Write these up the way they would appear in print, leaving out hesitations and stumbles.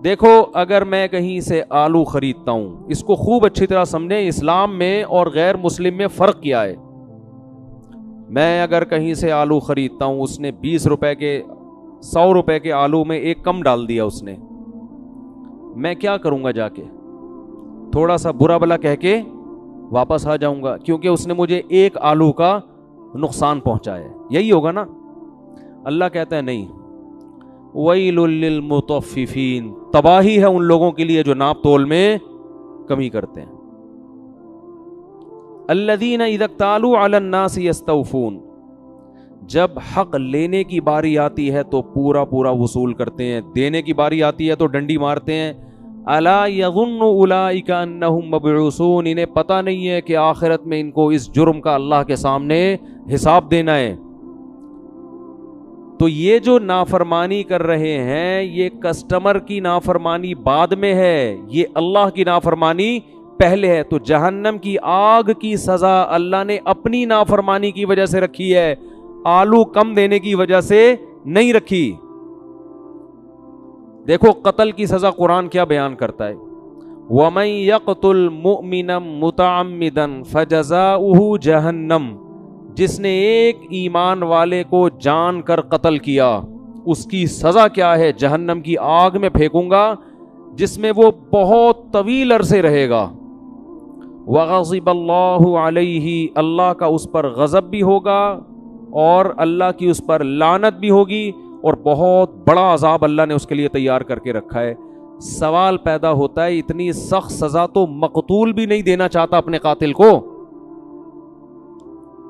دیکھو اگر میں کہیں سے آلو خریدتا ہوں، اس کو خوب اچھی طرح سمجھیں، اسلام میں اور غیر مسلم میں فرق کیا ہے. میں اگر کہیں سے آلو خریدتا ہوں، اس نے 20 روپے کے 100 روپے کے آلو میں ایک کم ڈال دیا اس نے، میں کیا کروں گا؟ جا کے تھوڑا سا برا بلا کہہ کے واپس آ جاؤں گا، کیونکہ اس نے مجھے ایک آلو کا نقصان پہنچایا ہے. یہی ہوگا نا. اللہ کہتا ہے نہیں، وَيْلٌ لِّلْمُطَفِّفِينَ، تباہی ہے ان لوگوں کے لیے جو ناپ تول میں کمی کرتے ہیں. الَّذِينَ إِذَا اكْتَالُوا عَلَى النَّاسِ يَسْتَوْفُونَ، جب حق لینے کی باری آتی ہے تو پورا پورا وصول کرتے ہیں، دینے کی باری آتی ہے تو ڈنڈی مارتے ہیں. أَلَا يَظُنُّ أُولَٰئِكَ أَنَّهُم مَّبْعُوثُونَ، انہیں پتہ نہیں ہے کہ آخرت میں ان کو اس جرم کا اللہ کے سامنے حساب دینا ہے. تو یہ جو نافرمانی کر رہے ہیں، یہ کسٹمر کی نافرمانی بعد میں ہے، یہ اللہ کی نافرمانی پہلے ہے. تو جہنم کی آگ کی سزا اللہ نے اپنی نافرمانی کی وجہ سے رکھی ہے، آلو کم دینے کی وجہ سے نہیں رکھی. دیکھو قتل کی سزا قرآن کیا بیان کرتا ہے، وَمَن يَقْتُلْ مُؤْمِنًا مُتَعَمِّدًا فَجَزَاؤُهُ جَهَنَّمُ، جس نے ایک ایمان والے کو جان کر قتل کیا اس کی سزا کیا ہے؟ جہنم کی آگ میں پھینکوں گا جس میں وہ بہت طویل عرصے رہے گا. وَغَضِبَ اللَّهُ عَلَيْهِ، اللہ کا اس پر غضب بھی ہوگا اور اللہ کی اس پر لعنت بھی ہوگی، اور بہت بڑا عذاب اللہ نے اس کے لیے تیار کر کے رکھا ہے. سوال پیدا ہوتا ہے اتنی سخت سزا تو مقتول بھی نہیں دینا چاہتا اپنے قاتل کو.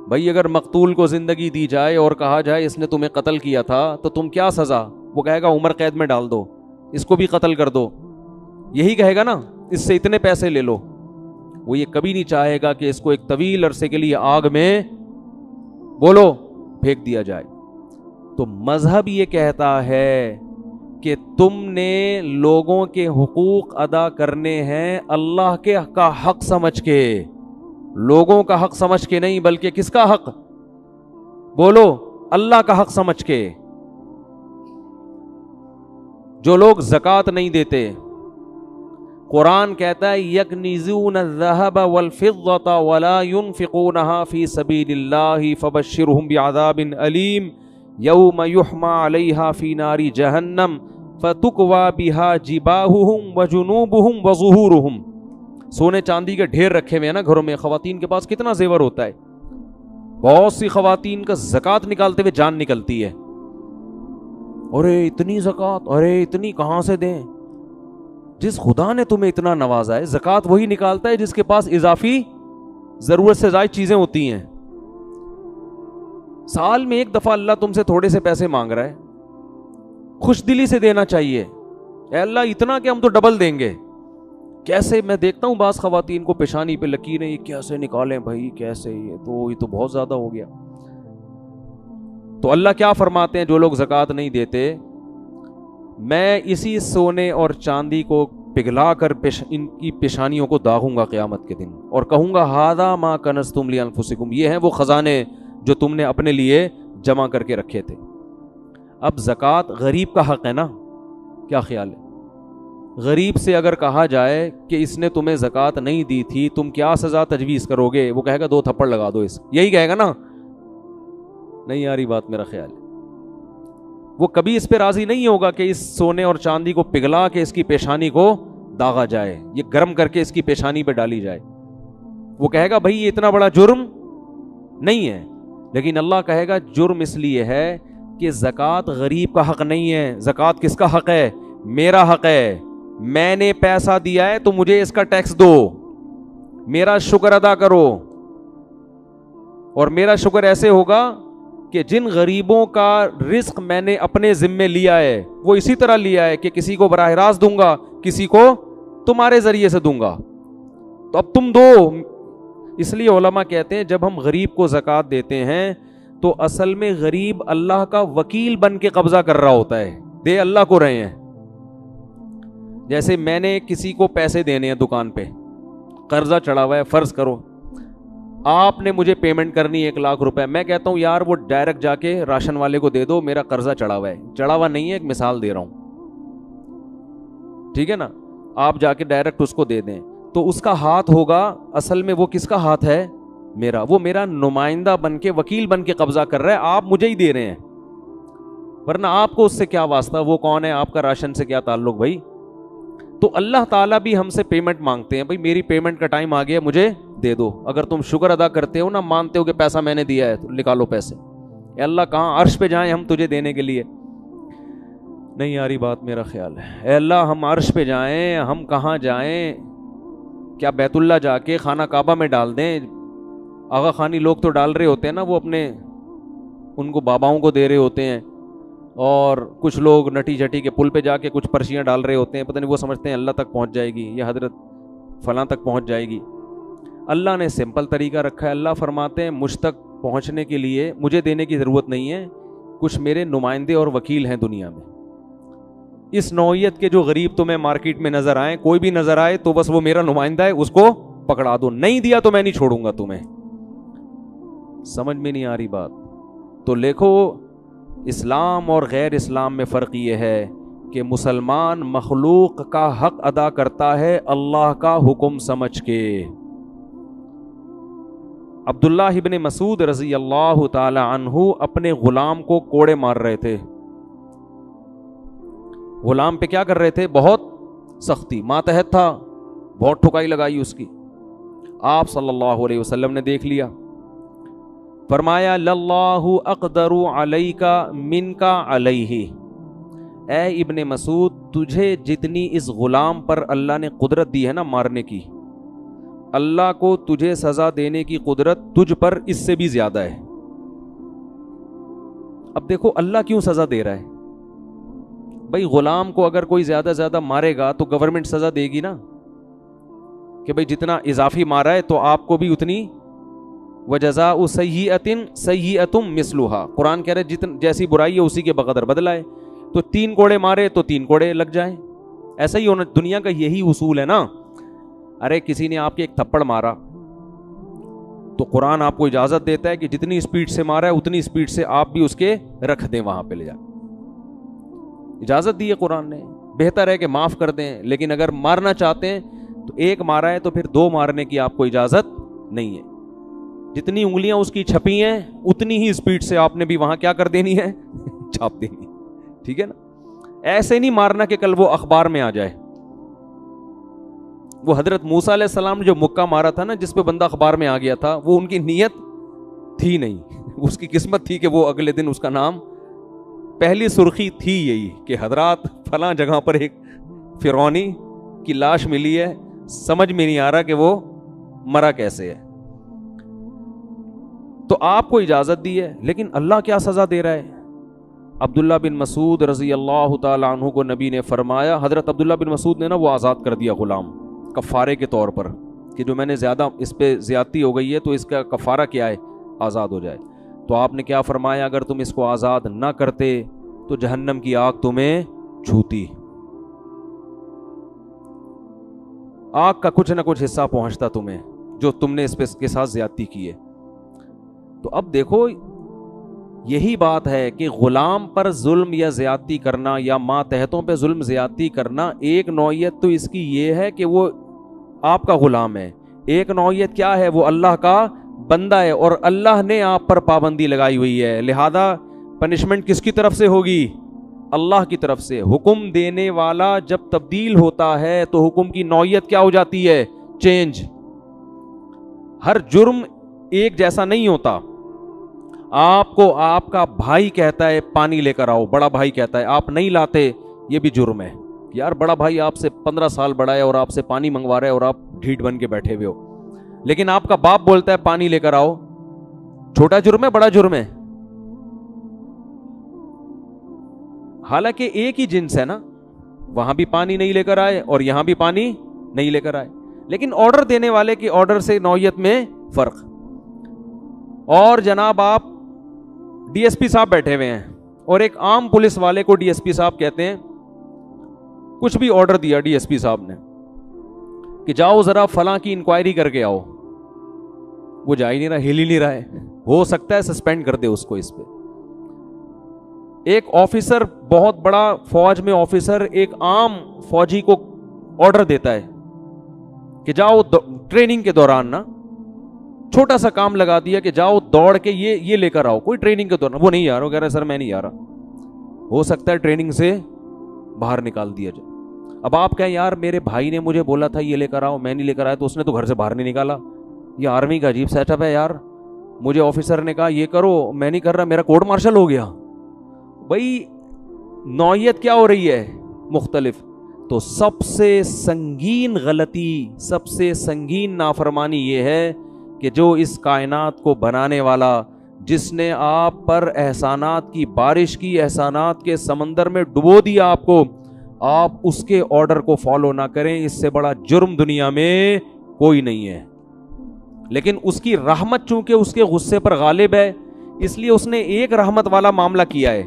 بھائی اگر مقتول کو زندگی دی جائے اور کہا جائے اس نے تمہیں قتل کیا تھا تو تم کیا سزا؟ وہ کہے گا عمر قید میں ڈال دو، اس کو بھی قتل کر دو. یہی کہے گا نا، اس سے اتنے پیسے لے لو. وہ یہ کبھی نہیں چاہے گا کہ اس کو ایک طویل عرصے کے لیے آگ میں بولو پھینک دیا جائے. تو مذہب یہ کہتا ہے کہ تم نے لوگوں کے حقوق ادا کرنے ہیں اللہ کے کا حق سمجھ کے، لوگوں کا حق سمجھ کے نہیں، بلکہ کس کا حق؟ بولو، اللہ کا حق سمجھ کے. جو لوگ زکوٰۃ نہیں دیتے، قرآن کہتا ہے یکنزون الذهب والفضة ولا ينفقونها في سبيل الله فبشرهم بعذاب أليم يوم يحمى عليها في نار جهنم فتكوى بها جباههم وجنوبهم وظهورهم. سونے چاندی کے ڈھیر رکھے ہوئے ہیں نا گھروں میں، خواتین کے پاس کتنا زیور ہوتا ہے. بہت سی خواتین کا زکوٰۃ نکالتے ہوئے جان نکلتی ہے. ارے اتنی زکوٰۃ، ارے اتنی کہاں سے دیں؟ جس خدا نے تمہیں اتنا نوازا ہے، زکوٰۃ وہی نکالتا ہے جس کے پاس اضافی ضرورت سے زائد چیزیں ہوتی ہیں. سال میں ایک دفعہ اللہ تم سے تھوڑے سے پیسے مانگ رہا ہے، خوش دلی سے دینا چاہیے. اے اللہ اتنا کہ ہم تو ڈبل دیں گے. کیسے؟ میں دیکھتا ہوں بعض خواتین کو پیشانی پہ لکیریں، یہ کیسے نکالیں بھائی، کیسے؟ یہ تو بہت زیادہ ہو گیا. تو اللہ کیا فرماتے ہیں جو لوگ زکوٰۃ نہیں دیتے، میں اسی سونے اور چاندی کو پگھلا کر ان کی پیشانیوں کو داغوں گا قیامت کے دن، اور کہوں گا ھذا ما کنزتم لانفسکم، یہ ہیں وہ خزانے جو تم نے اپنے لیے جمع کر کے رکھے تھے. اب زکوٰۃ غریب کا حق ہے نا، کیا خیال ہے؟ غریب سے اگر کہا جائے کہ اس نے تمہیں زکوٰۃ نہیں دی تھی، تم کیا سزا تجویز کرو گے؟ وہ کہے گا 2 تھپڑ لگا دو اس، یہی کہے گا نا. نہیں آ رہی بات میرا خیال ہے. وہ کبھی اس پہ راضی نہیں ہوگا کہ اس سونے اور چاندی کو پگھلا کے اس کی پیشانی کو داغا جائے، یہ گرم کر کے اس کی پیشانی پہ ڈالی جائے. وہ کہے گا بھائی یہ اتنا بڑا جرم نہیں ہے. لیکن اللہ کہے گا جرم اس لیے ہے کہ زکوٰۃ غریب کا حق نہیں ہے. زکوٰۃ کس کا حق ہے؟ میرا حق ہے. میں نے پیسہ دیا ہے تو مجھے اس کا ٹیکس دو، میرا شکر ادا کرو. اور میرا شکر ایسے ہوگا کہ جن غریبوں کا رزق میں نے اپنے ذمے لیا ہے وہ اسی طرح لیا ہے کہ کسی کو براہ راست دوں گا، کسی کو تمہارے ذریعے سے دوں گا. تو اب تم دو. اس لیے علماء کہتے ہیں جب ہم غریب کو زکوٰۃ دیتے ہیں تو اصل میں غریب اللہ کا وکیل بن کے قبضہ کر رہا ہوتا ہے، دے اللہ کو رہے ہیں. جیسے میں نے کسی کو پیسے دینے ہیں دکان پہ، قرضہ چڑھا ہوا ہے، فرض کرو آپ نے مجھے پیمنٹ کرنی 1 لاکھ روپے، میں کہتا ہوں یار وہ ڈائریکٹ جا کے راشن والے کو دے دو، میرا قرضہ چڑھا ہوا ہے. چڑھا ہوا نہیں ہے، ایک مثال دے رہا ہوں. ٹھیک ہے نا, آپ جا کے ڈائریکٹ اس کو دے دیں تو اس کا ہاتھ ہوگا, اصل میں وہ کس کا ہاتھ ہے؟ میرا. وہ میرا نمائندہ بن کے, وکیل بن کے قبضہ کر رہا ہے, آپ مجھے ہی دے رہے ہیں, ورنہ آپ کو اس سے کیا واسطہ, وہ کون ہے, آپ کا راشن سے کیا تعلق بھائی. تو اللہ تعالیٰ بھی ہم سے پیمنٹ مانگتے ہیں, بھائی میری پیمنٹ کا ٹائم آ گیا, مجھے دے دو. اگر تم شکر ادا کرتے ہو نا, مانتے ہو کہ پیسہ میں نے دیا ہے, تو نکالو پیسے. اے اللہ کہاں عرش پہ جائیں ہم تجھے دینے کے لیے؟ نہیں آ رہی بات, میرا خیال ہے. اے اللہ ہم عرش پہ جائیں, ہم کہاں جائیں؟ کیا بیت اللہ جا کے خانہ کعبہ میں ڈال دیں؟ آغا خانی لوگ تو ڈال رہے ہوتے ہیں نا, وہ اپنے ان کو باباؤں کو دے رہے ہوتے ہیں, اور کچھ لوگ نٹی جٹی کے پل پہ جا کے کچھ پرچیاں ڈال رہے ہوتے ہیں, پتہ نہیں وہ سمجھتے ہیں اللہ تک پہنچ جائے گی یا حضرت فلاں تک پہنچ جائے گی. اللہ نے سمپل طریقہ رکھا ہے. اللہ فرماتے ہیں مجھ تک پہنچنے کے لیے مجھے دینے کی ضرورت نہیں ہے, کچھ میرے نمائندے اور وکیل ہیں دنیا میں. اس نوعیت کے جو غریب تمہیں مارکیٹ میں نظر آئیں, کوئی بھی نظر آئے تو بس وہ میرا نمائندہ ہے, اس کو پکڑا دو, نہیں دیا تو میں نہیں چھوڑوں گا تمہیں. سمجھ میں نہیں آ رہی بات؟ تو دیکھو اسلام اور غیر اسلام میں فرق یہ ہے کہ مسلمان مخلوق کا حق ادا کرتا ہے اللہ کا حکم سمجھ کے. عبداللہ ابن مسعود رضی اللہ تعالی عنہ اپنے غلام کو کوڑے مار رہے تھے. غلام پہ کیا کر رہے تھے؟ بہت سختی, ماتحت تھا, بہت ٹھکائی لگائی اس کی. آپ صلی اللہ علیہ وسلم نے دیکھ لیا, فرمایا للہ اقدر علیک منک علیہ, اے ابن مسعود تجھے جتنی اس غلام پر اللہ نے قدرت دی ہے نا مارنے کی, اللہ کو تجھے سزا دینے کی قدرت تجھ پر اس سے بھی زیادہ ہے. اب دیکھو اللہ کیوں سزا دے رہا ہے؟ بھائی غلام کو اگر کوئی زیادہ زیادہ مارے گا تو گورنمنٹ سزا دے گی نا, کہ بھائی جتنا اضافی مارا ہے تو آپ کو بھی اتنی. وجزاء سیئۃ سیئۃ مثلھا, قرآن کہہ رہے جیسی برائی ہے اسی کے بقدر بدلہ ہے. تو 3 کوڑے مارے تو 3 کوڑے لگ جائیں. ایسا ہی ہونا دنیا کا یہی اصول ہے نا. ارے کسی نے آپ کے ایک تھپڑ مارا تو قرآن آپ کو اجازت دیتا ہے کہ جتنی اسپیڈ سے مارا ہے اتنی اسپیڈ سے آپ بھی اس کے رکھ دیں, وہاں پہ لے جا. اجازت دی ہے قرآن نے. بہتر ہے کہ معاف کر دیں, لیکن اگر مارنا چاہتے ہیں تو ایک مارا ہے تو پھر 2 مارنے کی آپ کو اجازت نہیں ہے. جتنی انگلیاں اس کی چھپی ہیں اتنی ہی اسپیڈ سے آپ نے بھی وہاں کیا کر دینی ہے, چھاپ دینی. ٹھیک ہے نا. ایسے نہیں مارنا کہ کل وہ اخبار میں آ جائے. وہ حضرت موسیٰ علیہ السلام نے جو مکہ مارا تھا نا, جس پہ بندہ اخبار میں آ گیا تھا, وہ ان کی نیت تھی نہیں, اس کی قسمت تھی کہ وہ اگلے دن اس کا نام, پہلی سرخی تھی یہی کہ حضرات فلاں جگہ پر ایک فرعونی کی لاش ملی ہے, سمجھ میں نہیں آ رہا کہ وہ مرا کیسے ہے. تو آپ کو اجازت دی ہے, لیکن اللہ کیا سزا دے رہا ہے؟ عبداللہ بن مسعود رضی اللہ تعالی عنہ کو نبی نے فرمایا, حضرت عبداللہ بن مسعود نے نا وہ آزاد کر دیا غلام کفارے کے طور پر, کہ جو میں نے زیادہ اس پہ زیادتی ہو گئی ہے تو اس کا کفارہ کیا ہے, آزاد ہو جائے. تو آپ نے کیا فرمایا, اگر تم اس کو آزاد نہ کرتے تو جہنم کی آگ تمہیں چھوتی, آگ کا کچھ نہ کچھ حصہ پہنچتا تمہیں جو تم نے اس پہ کے ساتھ زیادتی کی ہے. تو اب دیکھو یہی بات ہے کہ غلام پر ظلم یا زیادتی کرنا یا ماتحتوں پہ ظلم زیادتی کرنا, ایک نوعیت تو اس کی یہ ہے کہ وہ آپ کا غلام ہے, ایک نوعیت کیا ہے, وہ اللہ کا بندہ ہے اور اللہ نے آپ پر پابندی لگائی ہوئی ہے. لہذا پنشمنٹ کس کی طرف سے ہوگی؟ اللہ کی طرف سے. حکم دینے والا جب تبدیل ہوتا ہے تو حکم کی نوعیت کیا ہو جاتی ہے؟ چینج. ہر جرم ایک جیسا نہیں ہوتا. آپ کو آپ کا بھائی کہتا ہے پانی لے کر آؤ, بڑا بھائی کہتا ہے, آپ نہیں لاتے, یہ بھی جرم ہے. یار بڑا بھائی آپ سے 15 سال بڑا ہے اور آپ سے پانی منگوا رہا ہے اور آپ ڈھیٹ بن کے بیٹھے ہوئے ہو, لیکن آپ کا باپ بولتا ہے پانی لے کر آؤ, چھوٹا جرم ہے بڑا جرم ہے؟ حالانکہ ایک ہی جنس ہے نا, وہاں بھی پانی نہیں لے کر آئے اور یہاں بھی پانی نہیں لے کر آئے, لیکن آرڈر دینے والے کے آرڈر سے نوعیت میں فرق. اور جناب آپ ڈی ایس پی صاحب بیٹھے ہوئے ہیں اور ایک عام پولیس والے کو ڈی ایس پی صاحب کہتے ہیں, کچھ بھی آرڈر دیا ڈی ایس پی صاحب نے کہ جاؤ ذرا فلاں کی انکوائری کر کے آؤ, وہ جا ہی نہیں رہا, ہل ہی نہیں رہا ہے, ہو سکتا ہے سسپینڈ کر دے اس کو. اس پہ ایک آفیسر, بہت بڑا فوج میں آفیسر, ایک عام فوجی کو آرڈر دیتا ہے کہ جاؤ ٹریننگ کے دوران نا, چھوٹا سا کام لگا دیا کہ جاؤ دوڑ کے یہ لے کر آؤ, کوئی ٹریننگ کے دوران وہ نہیں آ رہا, وہ کہہ رہا سر میں نہیں آ رہا, ہو سکتا ہے ٹریننگ سے باہر نکال دیا جائے. اب آپ کہیں یار میرے بھائی نے مجھے بولا تھا یہ لے کر آؤ, میں نہیں لے کر آیا, تو اس نے تو گھر سے باہر نہیں نکالا. یہ آرمی کا عجیب سیٹ اپ ہے یار, مجھے آفیسر نے کہا یہ کرو, میں نہیں کر رہا, میرا کورٹ مارشل ہو گیا. بھائی نوعیت کیا ہو رہی ہے مختلف. تو سب سے سنگین غلطی, سب سے سنگین نافرمانی یہ ہے کہ جو اس کائنات کو بنانے والا, جس نے آپ پر احسانات کی بارش کی, احسانات کے سمندر میں ڈبو دیا آپ کو, آپ اس کے آرڈر کو فالو نہ کریں, اس سے بڑا جرم دنیا میں کوئی نہیں ہے. لیکن اس کی رحمت چونکہ اس کے غصے پر غالب ہے, اس لیے اس نے ایک رحمت والا معاملہ کیا ہے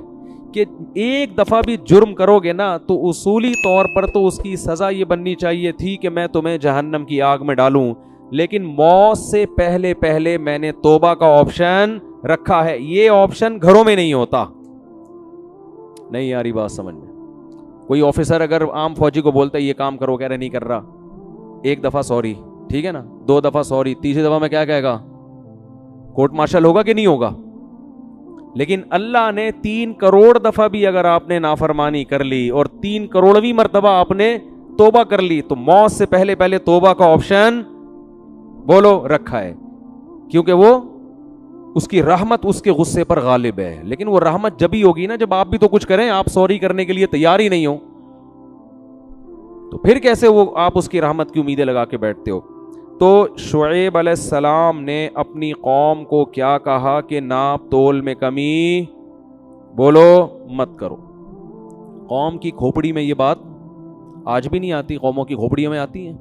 کہ ایک دفعہ بھی جرم کرو گے نا تو اصولی طور پر تو اس کی سزا یہ بننی چاہیے تھی کہ میں تمہیں جہنم کی آگ میں ڈالوں, لیکن موت سے پہلے میں نے توبہ کا آپشن رکھا ہے. یہ آپشن گھروں میں نہیں ہوتا. نہیں یاری بات سمجھ میں. کوئی آفیسر اگر عام فوجی کو بولتا ہے یہ کام کرو, کہہ رہے نہیں کر رہا, ایک دفعہ سوری, ٹھیک ہے نا, 2 دفعہ سوری, تیسری دفعہ میں کیا کہے گا, کورٹ مارشل ہوگا کہ نہیں ہوگا. لیکن اللہ نے 3 کروڑ دفعہ بھی اگر آپ نے نافرمانی کر لی اور 3 کروڑویں مرتبہ آپ نے توبہ کر لی, تو موت سے پہلے توبہ کا آپشن بولو رکھا ہے, کیونکہ وہ اس کی رحمت اس کے غصے پر غالب ہے. لیکن وہ رحمت جب ہی ہوگی نا جب آپ بھی تو کچھ کریں, آپ سوری کرنے کے لیے تیار ہی نہیں ہو, تو پھر کیسے وہ آپ اس کی رحمت کی امیدیں لگا کے بیٹھتے ہو. تو شعیب علیہ السلام نے اپنی قوم کو کیا کہا کہ ناپ تول میں کمی بولو مت کرو. قوم کی کھوپڑی میں یہ بات آج بھی نہیں آتی, قوموں کی کھوپڑیوں میں آتی ہیں.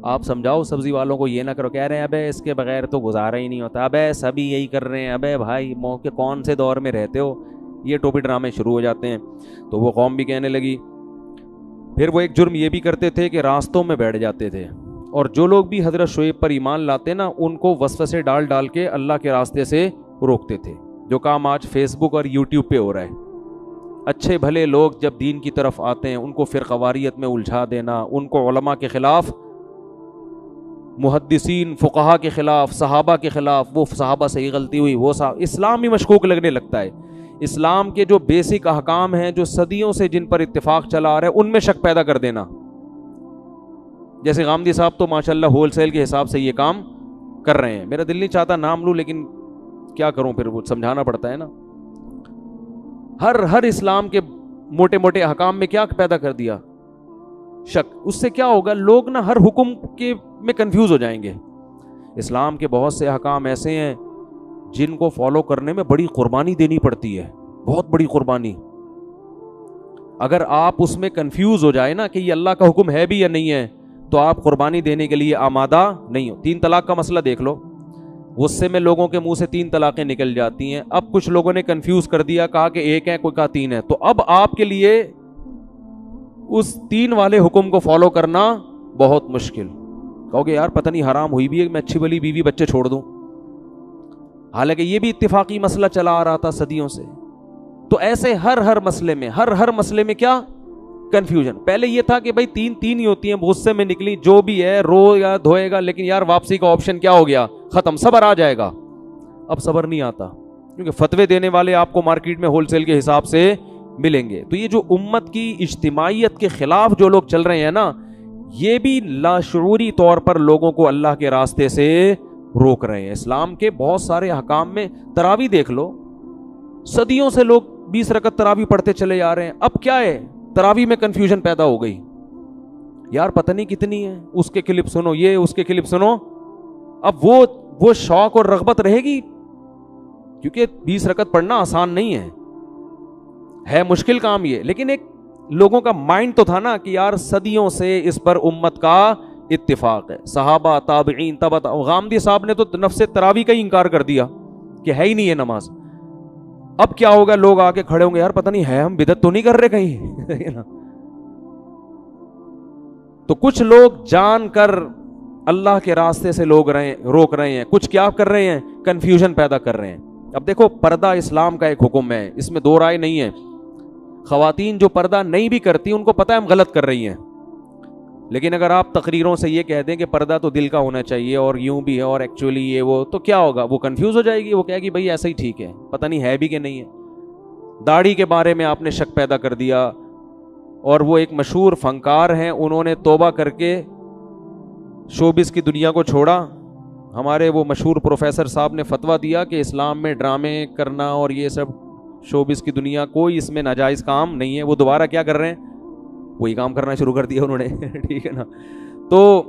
آپ سمجھاؤ سبزی والوں کو یہ نہ کرو, کہہ رہے ہیں ابے اس کے بغیر تو گزارا ہی نہیں ہوتا, ابے سبھی یہی کر رہے ہیں, ابے بھائی موقع کون سے دور میں رہتے ہو, یہ ٹوپی ڈرامے شروع ہو جاتے ہیں. تو وہ قوم بھی کہنے لگی. پھر وہ ایک جرم یہ بھی کرتے تھے کہ راستوں میں بیٹھ جاتے تھے, اور جو لوگ بھی حضرت شعیب پر ایمان لاتے نا ان کو وسوسے ڈال کے اللہ کے راستے سے روکتے تھے, جو کام آج فیس بک اور یوٹیوب پہ ہو رہا ہے. اچھے بھلے لوگ جب دین کی طرف آتے ہیں ان کو فرقواریت میں الجھا دینا, ان کو علماء کے خلاف, محدثین فقہا کے خلاف, صحابہ کے خلاف, وہ صحابہ سے ہی غلطی ہوئی, وہ اسلام ہی مشکوک لگنے لگتا ہے. اسلام کے جو بیسک احکام ہیں جو صدیوں سے جن پر اتفاق چلا آ رہا ہے ان میں شک پیدا کر دینا. جیسے غامدی صاحب تو ماشاءاللہ ہول سیل کے حساب سے یہ کام کر رہے ہیں. میرا دل نہیں چاہتا نام لوں, لیکن کیا کروں, پھر وہ سمجھانا پڑتا ہے نا. ہر اسلام کے موٹے احکام میں کیا پیدا کر دیا, شک. اس سے کیا ہوگا, لوگ نا ہر حکم کے میں کنفیوز ہو جائیں گے. اسلام کے بہت سے احکام ایسے ہیں جن کو فالو کرنے میں بڑی قربانی دینی پڑتی ہے, بہت بڑی قربانی. اگر آپ اس میں کنفیوز ہو جائے نا کہ یہ اللہ کا حکم ہے بھی یا نہیں ہے, تو آپ قربانی دینے کے لیے آمادہ نہیں ہو. 3 طلاق کا مسئلہ دیکھ لو, غصے میں لوگوں کے منہ سے 3 طلاقیں نکل جاتی ہیں. اب کچھ لوگوں نے کنفیوز کر دیا, کہا کہ 1 ہے, کوئی کہا 3 ہے, تو اب آپ کے لیے اس 3 والے حکم کو فالو کرنا بہت مشکل. کہو گے یار پتہ نہیں حرام ہوئی بھی ہے, میں اچھی بلی بیوی بچے چھوڑ دوں, حالانکہ یہ بھی اتفاقی مسئلہ چلا آ رہا تھا صدیوں سے. تو ایسے ہر مسئلے میں کیا کنفیوژن. پہلے یہ تھا کہ بھائی 3 ہی ہوتی ہیں, غصے میں نکلی جو بھی ہے رو یا دھوئے گا, لیکن یار واپسی کا آپشن کیا ہو گیا, ختم, صبر آ جائے گا. اب صبر نہیں آتا, کیونکہ فتوے دینے والے آپ کو مارکیٹ میں ہول سیل کے حساب سے ملیں گے. تو یہ جو امت کی اجتماعیت کے خلاف جو لوگ چل رہے ہیں نا, یہ بھی لاشعوری طور پر لوگوں کو اللہ کے راستے سے روک رہے ہیں. اسلام کے بہت سارے احکام میں, تراویح دیکھ لو, صدیوں سے لوگ 20 رکعت تراویح پڑھتے چلے جا رہے ہیں. اب کیا ہے, تراویح میں کنفیوژن پیدا ہو گئی, یار پتہ نہیں کتنی ہے, اس کے کلپ سنو, یہ اس کے کلپ سنو. اب وہ شوق اور رغبت رہے گی, کیونکہ 20 رکعت پڑھنا آسان نہیں ہے مشکل کام یہ. لیکن ایک لوگوں کا مائنڈ تو تھا نا کہ یار صدیوں سے اس پر امت کا اتفاق ہے, صحابہ, تابعین, غامدی صاحب نے تو نفس تراویح کا ہی انکار کر دیا کہ ہے ہی نہیں ہے نماز. اب کیا ہوگا, لوگ آ کے کھڑے ہوں گے, یار پتہ نہیں ہے, ہم بدعت تو نہیں کر رہے کہیں. تو کچھ لوگ جان کر اللہ کے راستے سے روک رہے ہیں, کچھ کیا کر رہے ہیں, کنفیوژن پیدا کر رہے ہیں. اب دیکھو, پردہ اسلام کا ایک حکم ہے, اس میں 2 رائے نہیں ہے. خواتین جو پردہ نہیں بھی کرتی ان کو پتہ ہے ہم غلط کر رہی ہیں، لیکن اگر آپ تقریروں سے یہ کہہ دیں کہ پردہ تو دل کا ہونا چاہیے اور یوں بھی ہے اور ایکچولی یہ وہ، تو کیا ہوگا؟ وہ کنفیوز ہو جائے گی، وہ کہے گی بھائی ایسا ہی ٹھیک ہے، پتہ نہیں ہے بھی کہ نہیں ہے۔ داڑھی کے بارے میں آپ نے شک پیدا کر دیا، اور وہ ایک مشہور فنکار ہیں، انہوں نے توبہ کر کے شوبز کی دنیا کو چھوڑا۔ ہمارے وہ مشہور پروفیسر صاحب نے فتویٰ دیا کہ اسلام میں ڈرامے کرنا اور یہ سب شوبز کی دنیا، کوئی اس میں ناجائز کام نہیں ہے۔ وہ دوبارہ کیا کر رہے ہیں؟ وہی کام کرنا شروع کر دیا انہوں نے ٹھیک ہے نا۔ تو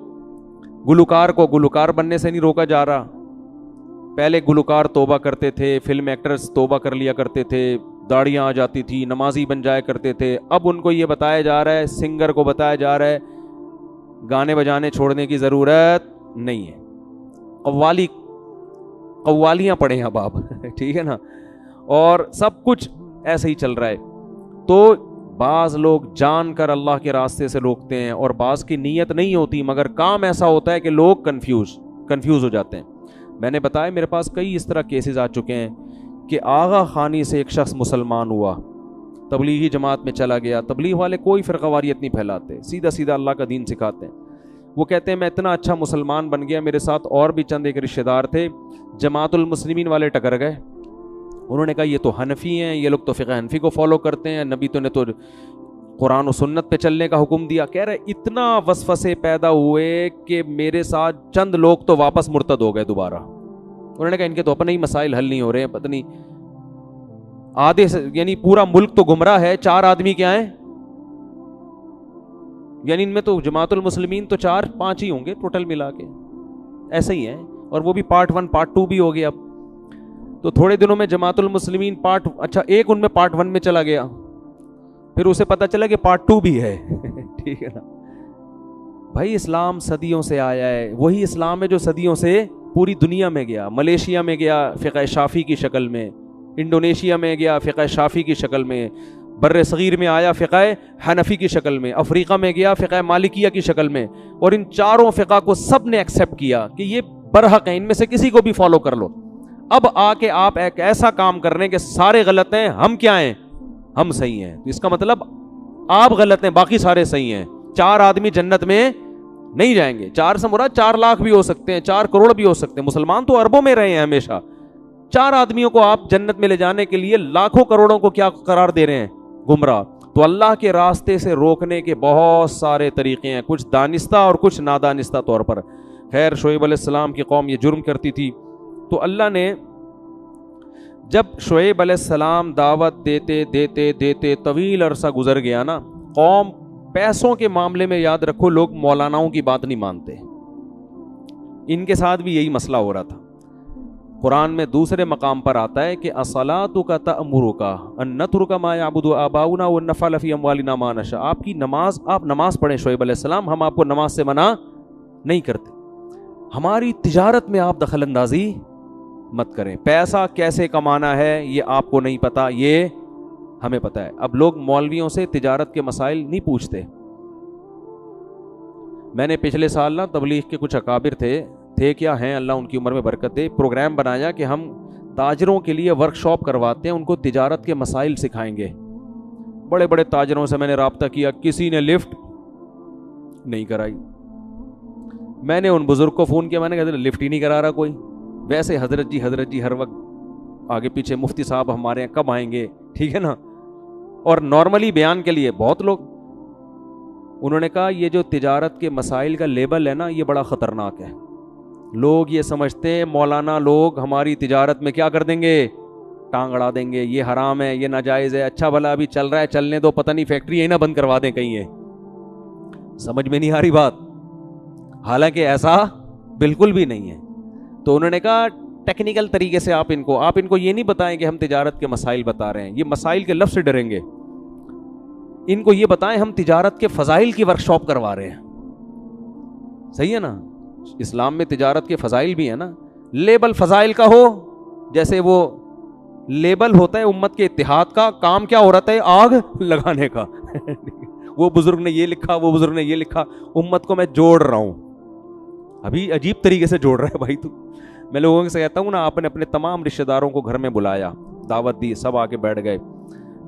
گلوکار کو گلوکار بننے سے نہیں روکا جا رہا۔ پہلے گلوکار توبہ کرتے تھے، فلم ایکٹرز توبہ کر لیا کرتے تھے، داڑیاں آ جاتی تھی، نمازی بن جایا کرتے تھے۔ اب ان کو یہ بتایا جا رہا ہے، سنگر کو بتایا جا رہا ہے گانے بجانے چھوڑنے کی ضرورت نہیں ہے، قوالیاں پڑھیں اب آپ ٹھیک ہے نا، اور سب کچھ ایسے ہی چل رہا ہے۔ تو بعض لوگ جان کر اللہ کے راستے سے روکتے ہیں، اور بعض کی نیت نہیں ہوتی مگر کام ایسا ہوتا ہے کہ لوگ کنفیوز ہو جاتے ہیں۔ میں نے بتایا میرے پاس کئی اس طرح کیسز آ چکے ہیں کہ آغا خانی سے ایک شخص مسلمان ہوا، تبلیغی جماعت میں چلا گیا۔ تبلیغ والے کوئی فرقہ واریت نہیں پھیلاتے، سیدھا سیدھا اللہ کا دین سکھاتے ہیں۔ وہ کہتے ہیں میں اتنا اچھا مسلمان بن گیا، میرے ساتھ اور بھی چند ایک رشتہ دار تھے، جماعت المسلمین والے ٹکر گئے۔ انہوں نے کہا یہ تو حنفی ہیں، یہ لوگ تو فقہ حنفی کو فالو کرتے ہیں، نبی تو نے تو قرآن و سنت پہ چلنے کا حکم دیا۔ کہہ رہے اتنا وسوسے پیدا ہوئے کہ میرے ساتھ چند لوگ تو واپس مرتد ہو گئے دوبارہ۔ انہوں نے کہا ان کے تو اپنے ہی مسائل حل نہیں ہو رہے ہیں، پتہ نہیں آدھے سے یعنی پورا ملک تو گمراہ ہے، 4 آدمی کیا ہیں، یعنی ان میں تو جماعت المسلمین تو 4-5 ہی ہوں گے ٹوٹل ملا کے، ایسے ہی ہیں، اور وہ بھی پارٹ 1 پارٹ 2 بھی ہو گیا۔ اب تو تھوڑے دنوں میں جماعت المسلمین اچھا ایک ان میں پارٹ 1 میں چلا گیا، پھر اسے پتا چلا کہ پارٹ 2 بھی ہے ٹھیک ہے نا۔ بھائی اسلام صدیوں سے آیا ہے، وہی اسلام ہے جو صدیوں سے پوری دنیا میں گیا۔ ملیشیا میں گیا فقہ شافی کی شکل میں، انڈونیشیا میں گیا فقہ شافی کی شکل میں، بر صغیر میں آیا فقہ حنفی کی شکل میں، افریقہ میں گیا فقہ مالکیہ کی شکل میں، اور ان چاروں فقہ کو سب نے ایکسیپٹ کیا کہ یہ برحق ہیں، ان میں سے کسی کو بھی فالو کر لو۔ اب آ کے آپ ایک ایسا کام کر رہے ہیں کہ سارے غلط ہیں، ہم کیا ہیں؟ ہم صحیح ہیں۔ تو اس کا مطلب آپ غلط ہیں، باقی سارے صحیح ہیں۔ 4 آدمی جنت میں نہیں جائیں گے، 4 سے مراد 4 لاکھ بھی ہو سکتے ہیں، 4 کروڑ بھی ہو سکتے ہیں، مسلمان تو اربوں میں رہے ہیں ہمیشہ۔ 4 آدمیوں کو آپ جنت میں لے جانے کے لیے لاکھوں کروڑوں کو کیا قرار دے رہے ہیں؟ گمراہ۔ تو اللہ کے راستے سے روکنے کے بہت سارے طریقے ہیں، کچھ دانستہ اور کچھ نادانستہ طور پر۔ خیر شعیب علیہ السلام کی قوم یہ جرم کرتی تھی، تو اللہ نے جب شعیب علیہ السلام دعوت دیتے دیتے دیتے طویل عرصہ گزر گیا نا، قوم پیسوں کے معاملے میں یاد رکھو لوگ مولاناؤں کی بات نہیں مانتے، ان کے ساتھ بھی یہی مسئلہ ہو رہا تھا۔ قرآن میں دوسرے مقام پر آتا ہے کہ اصلاتک تأمرک ان نترک ما یعبد آباؤنا ونفعل فی اموالنا ما نشاء۔ آپ کی نماز، آپ نماز پڑھیں شعیب علیہ السلام، ہم آپ کو نماز سے منع نہیں کرتے، ہماری تجارت میں آپ دخل اندازی مت کریں، پیسہ کیسے کمانا ہے یہ آپ کو نہیں پتا، یہ ہمیں پتا ہے۔ اب لوگ مولویوں سے تجارت کے مسائل نہیں پوچھتے۔ میں نے پچھلے سال نا تبلیغ کے کچھ اکابر تھے کیا ہیں، اللہ ان کی عمر میں برکت دے، پروگرام بنایا کہ ہم تاجروں کے لیے ورک شاپ کرواتے ہیں، ان کو تجارت کے مسائل سکھائیں گے۔ بڑے بڑے تاجروں سے میں نے رابطہ کیا، کسی نے لفٹ نہیں کرائی۔ میں نے ان بزرگ کو فون کیا، میں نے کہا لفٹ ہی نہیں کرا رہا کوئی، ویسے حضرت جی ہر وقت آگے پیچھے، مفتی صاحب ہمارے یہاں کب آئیں گے، ٹھیک ہے نا، اور نارملی بیان کے لیے بہت لوگ۔ انہوں نے کہا یہ جو تجارت کے مسائل کا لیبل ہے نا یہ بڑا خطرناک ہے، لوگ یہ سمجھتے ہیں مولانا لوگ ہماری تجارت میں کیا کر دیں گے، ٹانگ اڑا دیں گے، یہ حرام ہے، یہ ناجائز ہے، اچھا بھلا ابھی چل رہا ہے چلنے دو، پتہ نہیں فیکٹری ہی نہ بند کروا دیں کہیں۔ یہ سمجھ میں نہیں آ رہی بات، حالانکہ ایسا بالکل بھی نہیں ہے۔ تو انہوں نے کہا ٹیکنیکل طریقے سے آپ ان کو یہ نہیں بتائیں کہ ہم تجارت کے مسائل بتا رہے ہیں، یہ مسائل کے لفظ سے ڈریں گے، ان کو یہ بتائیں ہم تجارت کے فضائل کی ورکشاپ کروا رہے ہیں۔ صحیح ہے نا، اسلام میں تجارت کے فضائل بھی ہیں نا، لیبل فضائل کا ہو، جیسے وہ لیبل ہوتا ہے امت کے اتحاد کا، کام کیا ہو رہا ہے آگ لگانے کا وہ بزرگ نے یہ لکھا، وہ بزرگ نے یہ لکھا، امت کو میں جوڑ رہا ہوں، ابھی عجیب طریقے سے جوڑ رہا ہے بھائی۔ تو میں لوگوں سے کہتا ہوں نا، آپ نے اپنے تمام رشتہ داروں کو گھر میں بلایا، دعوت دی، سب آ کے بیٹھ گئے،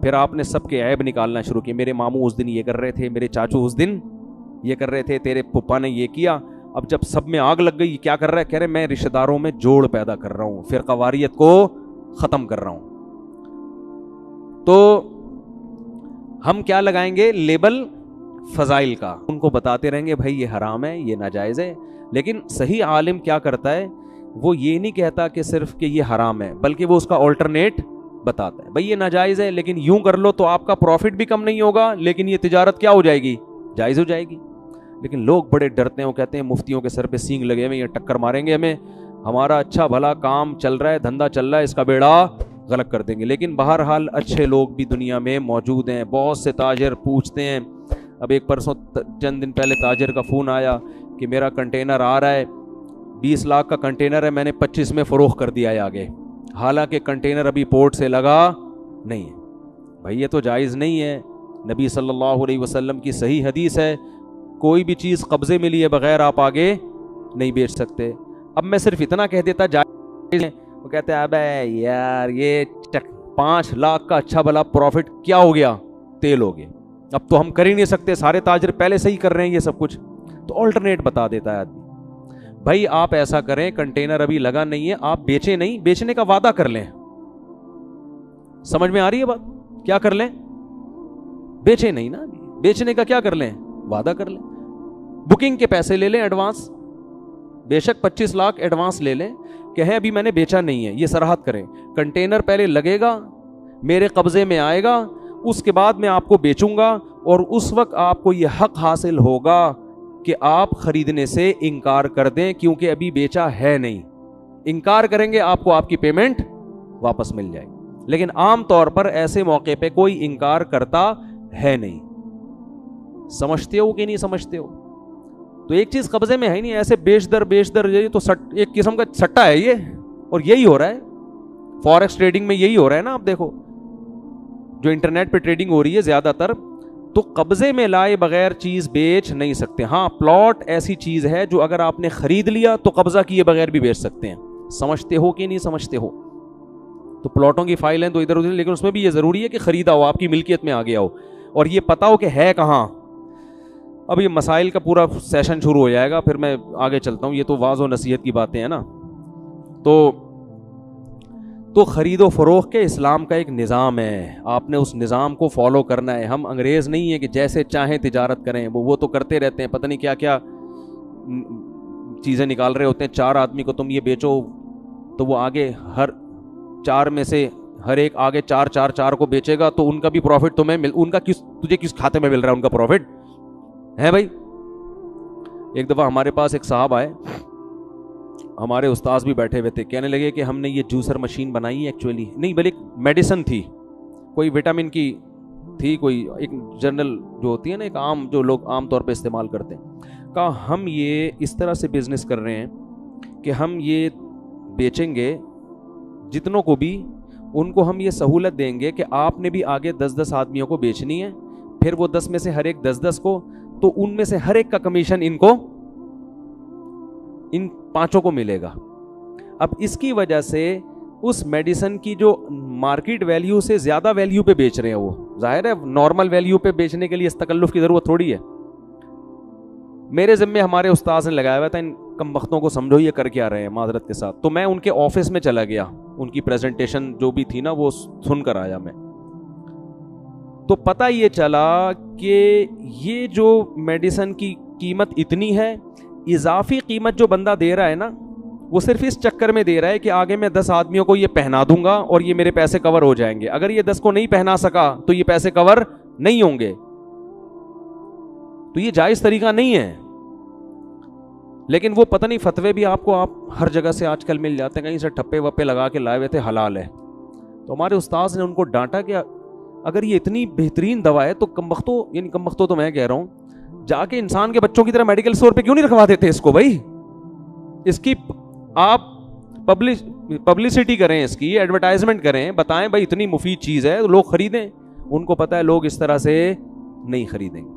پھر آپ نے سب کے عیب نکالنا شروع کیے. میرے ماموں اس دن یہ کر رہے تھے, میرے چاچو اس دن یہ کر رہے تھے, تیرے پپا نے یہ کیا. اب جب سب میں آگ لگ گئی, کیا کر رہا ہے؟ کہہ رہے میں رشتہ داروں میں جوڑ پیدا کر رہا ہوں, فرقہ واریت کو ختم کر رہا ہوں. تو ہم کیا لگائیں گے؟ لیبل فضائل کا. ان کو بتاتے رہیں گے بھائی یہ حرام ہے, یہ ناجائز ہے. لیکن صحیح عالم کیا کرتا ہے؟ وہ یہ نہیں کہتا کہ صرف کہ یہ حرام ہے, بلکہ وہ اس کا آلٹرنیٹ بتاتا ہے. بھائی یہ ناجائز ہے لیکن یوں کر لو تو آپ کا پروفٹ بھی کم نہیں ہوگا, لیکن یہ تجارت کیا ہو جائے گی؟ جائز ہو جائے گی. لیکن لوگ بڑے ڈرتے ہیں, وہ کہتے ہیں مفتیوں کے سر پہ سینگ لگے ہوئے, یہ ٹکر ماریں گے ہمیں, ہمارا اچھا بھلا کام چل رہا ہے, دھندا چل رہا ہے, اس کا بیڑا غلط کر دیں گے. لیکن بہرحال اچھے لوگ بھی دنیا میں موجود ہیں. بہت سے تاجر پوچھتے ہیں. اب ایک پرسوں چند دن پہلے تاجر کا فون آیا کہ میرا کنٹینر آ رہا ہے, 20 لاکھ کا کنٹینر ہے, میں نے 25 میں فروخت کر دیا ہے آگے, حالانکہ کنٹینر ابھی پورٹ سے لگا نہیں ہے. بھائی یہ تو جائز نہیں ہے. نبی صلی اللہ علیہ وسلم کی صحیح حدیث ہے, کوئی بھی چیز قبضے میں لیے بغیر آپ آگے نہیں بیچ سکتے. اب میں صرف اتنا کہہ دیتا جائز ہے, وہ کہتے ہیں ابے یار یہ 5 لاکھ کا اچھا بھلا پروفٹ کیا ہو گیا؟ تیل ہو گیا. اب تو ہم کر ہی نہیں سکتے, سارے تاجر پہلے سے ہی کر رہے ہیں یہ سب کچھ. تو آلٹرنیٹ بتا دیتا ہے آدمی. بھائی آپ ایسا کریں, کنٹینر ابھی لگا نہیں ہے, آپ بیچیں نہیں, بیچنے کا وعدہ کر لیں. سمجھ میں آ رہی ہے بات؟ کیا کر لیں؟ بیچیں نہیں نا, بیچنے کا کیا کر لیں؟ وعدہ کر لیں. بکنگ کے پیسے لے لیں ایڈوانس, بے شک 25 لاکھ ایڈوانس لے لیں, کہیں ابھی میں نے بیچا نہیں ہے, یہ صراحت کریں. کنٹینر پہلے لگے گا, میرے قبضے میں آئے گا, اس کے بعد میں آپ کو بیچوں گا, اور اس وقت آپ کو یہ حق حاصل ہوگا کہ آپ خریدنے سے انکار کر دیں, کیونکہ ابھی بیچا ہے نہیں. انکار کریں گے آپ کو آپ کی پیمنٹ واپس مل جائے گی. لیکن عام طور پر ایسے موقع پہ کوئی انکار کرتا ہے نہیں. سمجھتے ہو کہ نہیں سمجھتے ہو؟ تو ایک چیز قبضے میں ہے نہیں, ایسے بیچ در یہ تو ایک قسم کا سٹا ہے یہ, اور یہی ہو رہا ہے فوریکس ٹریڈنگ میں, یہی ہو رہا ہے نا. آپ دیکھو جو انٹرنیٹ پہ ٹریڈنگ ہو رہی ہے زیادہ تر, تو قبضے میں لائے بغیر چیز بیچ نہیں سکتے. ہاں پلاٹ ایسی چیز ہے جو اگر آپ نے خرید لیا تو قبضہ کیے بغیر بھی بیچ سکتے ہیں. سمجھتے ہو کہ نہیں سمجھتے ہو؟ تو پلاٹوں کی فائل ہیں تو ادھر ادھر, لیکن اس میں بھی یہ ضروری ہے کہ خریدا ہو, آپ کی ملکیت میں آ گیا ہو, اور یہ پتا ہو کہ ہے کہاں. اب یہ مسائل کا پورا سیشن شروع ہو جائے گا, پھر میں آگے چلتا ہوں. یہ تو واعظ و نصیحت کی باتیں ہیں نا. تو خرید و فروخت کے اسلام کا ایک نظام ہے, آپ نے اس نظام کو فالو کرنا ہے. ہم انگریز نہیں ہیں کہ جیسے چاہیں تجارت کریں, وہ تو کرتے رہتے ہیں, پتہ نہیں کیا کیا چیزیں نکال رہے ہوتے ہیں. 4 آدمی کو تم یہ بیچو تو وہ آگے ہر 4 میں سے ہر ایک آگے 4 کو بیچے گا, تو ان کا بھی پروفٹ تمہیں ان کا تجھے کس کھاتے میں مل رہا ہے ان کا پروفٹ ہے بھائی. ایک دفعہ ہمارے پاس ایک صاحب آئے, ہمارے استاذ بھی بیٹھے ہوئے تھے, کہنے لگے کہ ہم نے یہ جوسر مشین بنائی ہے, ایکچولی نہیں بلکہ میڈیسن تھی, کوئی وٹامن کی تھی, کوئی ایک جنرل جو ہوتی ہے نا, ایک عام جو لوگ عام طور پہ استعمال کرتے ہیں. کہا ہم یہ اس طرح سے بزنس کر رہے ہیں کہ ہم یہ بیچیں گے جتنوں کو بھی, ان کو ہم یہ سہولت دیں گے کہ آپ نے بھی آگے 10 آدمیوں کو بیچنی ہے, پھر وہ 10 میں سے ہر ایک 10 کو, تو ان میں سے ہر ایک کا کمیشن ان 5 کو ملے گا. اب اس کی وجہ سے اس میڈیسن کی جو مارکیٹ ویلیو سے زیادہ ویلیو پہ بیچ رہے ہیں, وہ ظاہر ہے نارمل ویلیو پہ بیچنے کے لیے اس تکلف کی ضرورت تھوڑی ہے. میرے ذمے ہمارے استاذ نے لگایا ہوا تھا, ان کم بختوں کو سمجھو یہ کر کے آ رہے ہیں معذرت کے ساتھ. تو میں ان کے آفس میں چلا گیا, ان کی پریزنٹیشن جو بھی تھی نا وہ سن کر آیا میں. تو پتہ یہ چلا کہ یہ جو میڈیسن کی قیمت اتنی ہے, اضافی قیمت جو بندہ دے رہا ہے نا, وہ صرف اس چکر میں دے رہا ہے کہ آگے میں 10 آدمیوں کو یہ پہنا دوں گا اور یہ میرے پیسے کور ہو جائیں گے. اگر یہ 10 کو نہیں پہنا سکا تو یہ پیسے کور نہیں ہوں گے. تو یہ جائز طریقہ نہیں ہے. لیکن وہ پتہ نہیں فتوے بھی آپ ہر جگہ سے آج کل مل جاتے ہیں, کہیں سے ٹھپے وپے لگا کے لائے ہوئے تھے حلال ہے. تو ہمارے استاذ نے ان کو ڈانٹا کہ اگر یہ اتنی بہترین دوا ہے تو کم بختوں تو میں کہہ رہا ہوں, جا کے انسان کے بچوں کی طرح میڈیکل اسٹور پہ کیوں نہیں رکھوا دیتے اس کو بھائی. اس کی آپ پبلسٹی کریں, اس کی ایڈورٹائزمنٹ کریں, بتائیں بھائی اتنی مفید چیز ہے, لوگ خریدیں. ان کو پتہ ہے لوگ اس طرح سے نہیں خریدیں گے,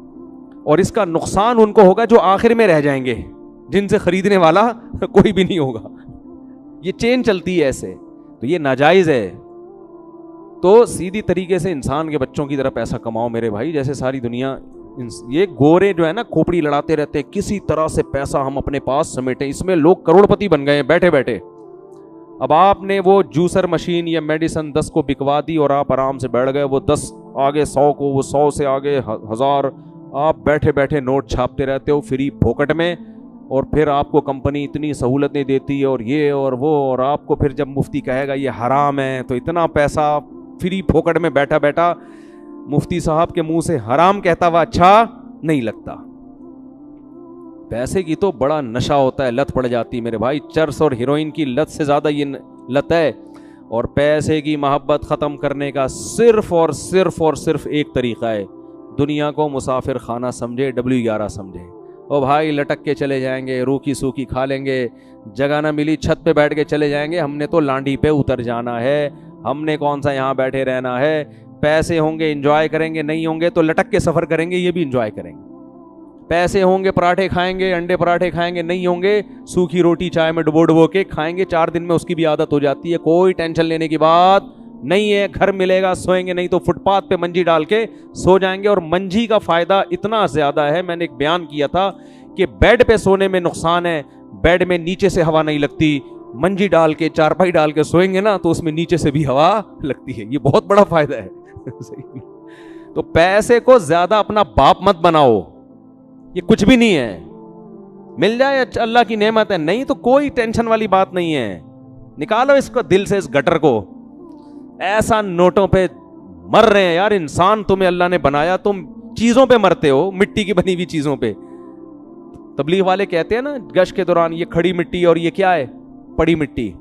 اور اس کا نقصان ان کو ہوگا جو آخر میں رہ جائیں گے, جن سے خریدنے والا کوئی بھی نہیں ہوگا. یہ چین چلتی ہے ایسے, تو یہ ناجائز ہے. تو سیدھی طریقے سے انسان کے بچوں کی طرح پیسہ کماؤ میرے بھائی. جیسے ساری دنیا یہ گورے جو ہے نا کھوپڑی لڑاتے رہتے ہیں, کسی طرح سے پیسہ ہم اپنے پاس سمیٹیں, اس میں لوگ کروڑ پتی بن گئے ہیں بیٹھے بیٹھے. اب آپ نے وہ جوسر مشین یا میڈیسن 10 کو بکوا دی اور آپ آرام سے بیٹھ گئے, وہ 10 آگے 100 کو, وہ 100 سے آگے 1000, آپ بیٹھے بیٹھے نوٹ چھاپتے رہتے ہو فری پھوکٹ میں, اور پھر آپ کو کمپنی اتنی سہولتیں دیتی ہے اور یہ اور وہ, اور آپ کو پھر جب مفتی کہے گا یہ حرام ہے تو اتنا پیسہ فری پھوکٹ میں بیٹھا بیٹھا مفتی صاحب کے منہ سے حرام کہتا ہوا اچھا نہیں لگتا. پیسے کی تو بڑا نشہ ہوتا ہے, لت پڑ جاتی ہے میرے بھائی. چرس اور ہیروئن کی لت سے زیادہ یہ لت ہے. اور پیسے کی محبت ختم کرنے کا صرف اور صرف ایک طریقہ ہے, دنیا کو مسافر خانہ سمجھے, W11 سمجھے. او بھائی لٹک کے چلے جائیں گے, روکی سوکی کھا لیں گے, جگہ نہ ملی چھت پہ بیٹھ کے چلے جائیں گے, ہم نے تو لانڈی پہ اتر جانا ہے, ہم نے کون سا یہاں بیٹھے رہنا ہے. پیسے ہوں گے انجوائے کریں گے, نہیں ہوں گے تو لٹک کے سفر کریں گے, یہ بھی انجوائے کریں گے. پیسے ہوں گے پراٹھے کھائیں گے, انڈے پراٹھے کھائیں گے, نہیں ہوں گے سوکھی روٹی چائے میں ڈبو کے کھائیں گے. 4 دن میں اس کی بھی عادت ہو جاتی ہے, کوئی ٹینشن لینے کی بات نہیں ہے. گھر ملے گا سوئیں گے, نہیں تو فٹ پاتھ پہ منجی ڈال کے سو جائیں گے. اور منجی کا فائدہ اتنا زیادہ ہے, میں نے ایک بیان کیا تھا کہ بیڈ پہ سونے میں نقصان ہے, بیڈ میں نیچے سے ہوا نہیں لگتی. منجی ڈال کے چارپائی ڈال کے سوئیں گے نا تو اس میں نیچے سے بھی ہوا لگتی ہے, یہ بہت بڑا فائدہ ہے. تو پیسے کو زیادہ اپنا باپ مت بناؤ, یہ کچھ بھی نہیں ہے. مل جائے اللہ کی نعمت ہے, نہیں تو کوئی ٹینشن والی بات نہیں ہے. نکالو اس کو دل سے, اس گٹر کو. ایسا نوٹوں پہ مر رہے ہیں یار. انسان تمہیں اللہ نے بنایا, تم چیزوں پہ مرتے ہو, مٹی کی بنی ہوئی چیزوں پہ. تبلیغ والے کہتے ہیں نا گشت کے دوران, یہ کھڑی مٹی اور یہ کیا ہے پڑی مٹی.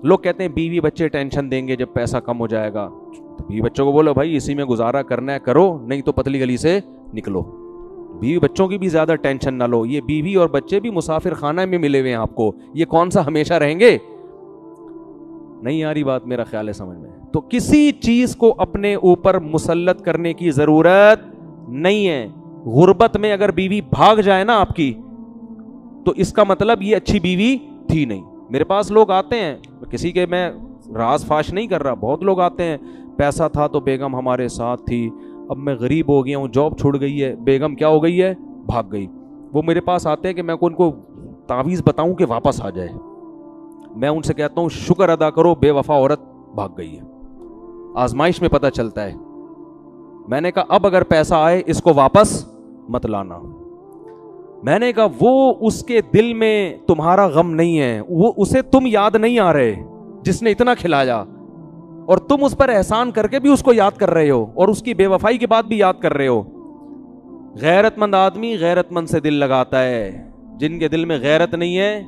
لوگ کہتے ہیں بیوی بچے ٹینشن دیں گے جب پیسہ کم ہو جائے گا. تو بیوی بچوں کو بولو بھائی اسی میں گزارا کرنا ہے کرو, نہیں تو پتلی گلی سے نکلو. بیوی بچوں کی بھی زیادہ ٹینشن نہ لو, یہ بیوی اور بچے بھی مسافر خانہ میں ملے ہوئے ہیں آپ کو, یہ کون سا ہمیشہ رہیں گے. نہیں آ رہی بات میرا خیال ہے سمجھ میں. تو کسی چیز کو اپنے اوپر مسلط کرنے کی ضرورت نہیں ہے. غربت میں اگر بیوی بھاگ جائے نا آپ کی, تو اس کا مطلب یہ اچھی بیوی تھی نہیں. میرے پاس لوگ آتے ہیں, کسی کے میں راز فاش نہیں کر رہا, بہت لوگ آتے ہیں, پیسہ تھا تو بیگم ہمارے ساتھ تھی, اب میں غریب ہو گیا ہوں, جاب چھوڑ گئی ہے, بیگم کیا ہو گئی ہے, بھاگ گئی. وہ میرے پاس آتے ہیں کہ میں ان کو تعویذ بتاؤں کہ واپس آ جائے. میں ان سے کہتا ہوں شکر ادا کرو, بے وفا عورت بھاگ گئی ہے, آزمائش میں پتہ چلتا ہے. میں نے کہا اب اگر پیسہ آئے اس کو واپس مت لانا. میں نے کہا وہ اس کے دل میں تمہارا غم نہیں ہے, وہ اسے تم یاد نہیں آ رہے جس نے اتنا کھلایا, اور تم اس پر احسان کر کے بھی اس کو یاد کر رہے ہو, اور اس کی بے وفائی کے بعد بھی یاد کر رہے ہو. غیرت مند آدمی غیرت مند سے دل لگاتا ہے, جن کے دل میں غیرت نہیں ہے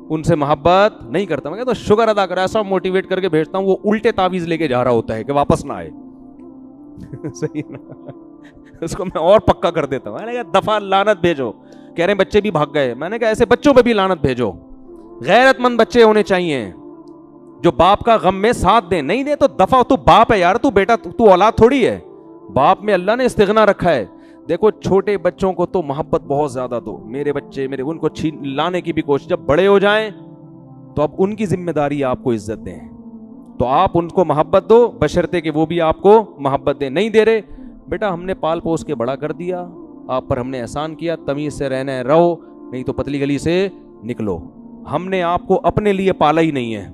ان سے محبت نہیں کرتا. میں کہتا ہوں شکر ادا کر, ایسا موٹیویٹ کر کے بھیجتا ہوں, وہ الٹے تعویذ لے کے جا رہا ہوتا ہے کہ واپس نہ آئے. صحیح نا, اس کو میں اور پکا کر دیتا ہوں. میں نے کہا دفعہ لعنت بھیجو, کہہ رہے ہیں بچے بھی بھاگ گئے. میں نے کہا ایسے بچوں پہ بھی لعنت بھیجو. غیرت مند بچے ہونے چاہیے جو باپ کا غم میں ساتھ دیں. نہیں دے تو دفعہ, تو باپ ہے یار, تو بیٹا, تو اولاد تھوڑی ہے. باپ میں اللہ نے استغنا رکھا ہے. دیکھو چھوٹے بچوں کو تو محبت بہت زیادہ دو, میرے بچے میرے, ان کو لانے کی بھی کوشش. جب بڑے ہو جائیں تو اب ان کی ذمہ داری آپ کو عزت دیں, تو آپ ان کو محبت دو بشرطے کہ وہ بھی آپ کو محبت دیں. نہیں دے رہے, بیٹا ہم نے پال پوس کے بڑا کر دیا, آپ پر ہم نے احسان کیا, تمیز سے رہنا ہے رہو, نہیں تو پتلی گلی سے نکلو. ہم نے آپ کو اپنے لیے پالا ہی نہیں ہے,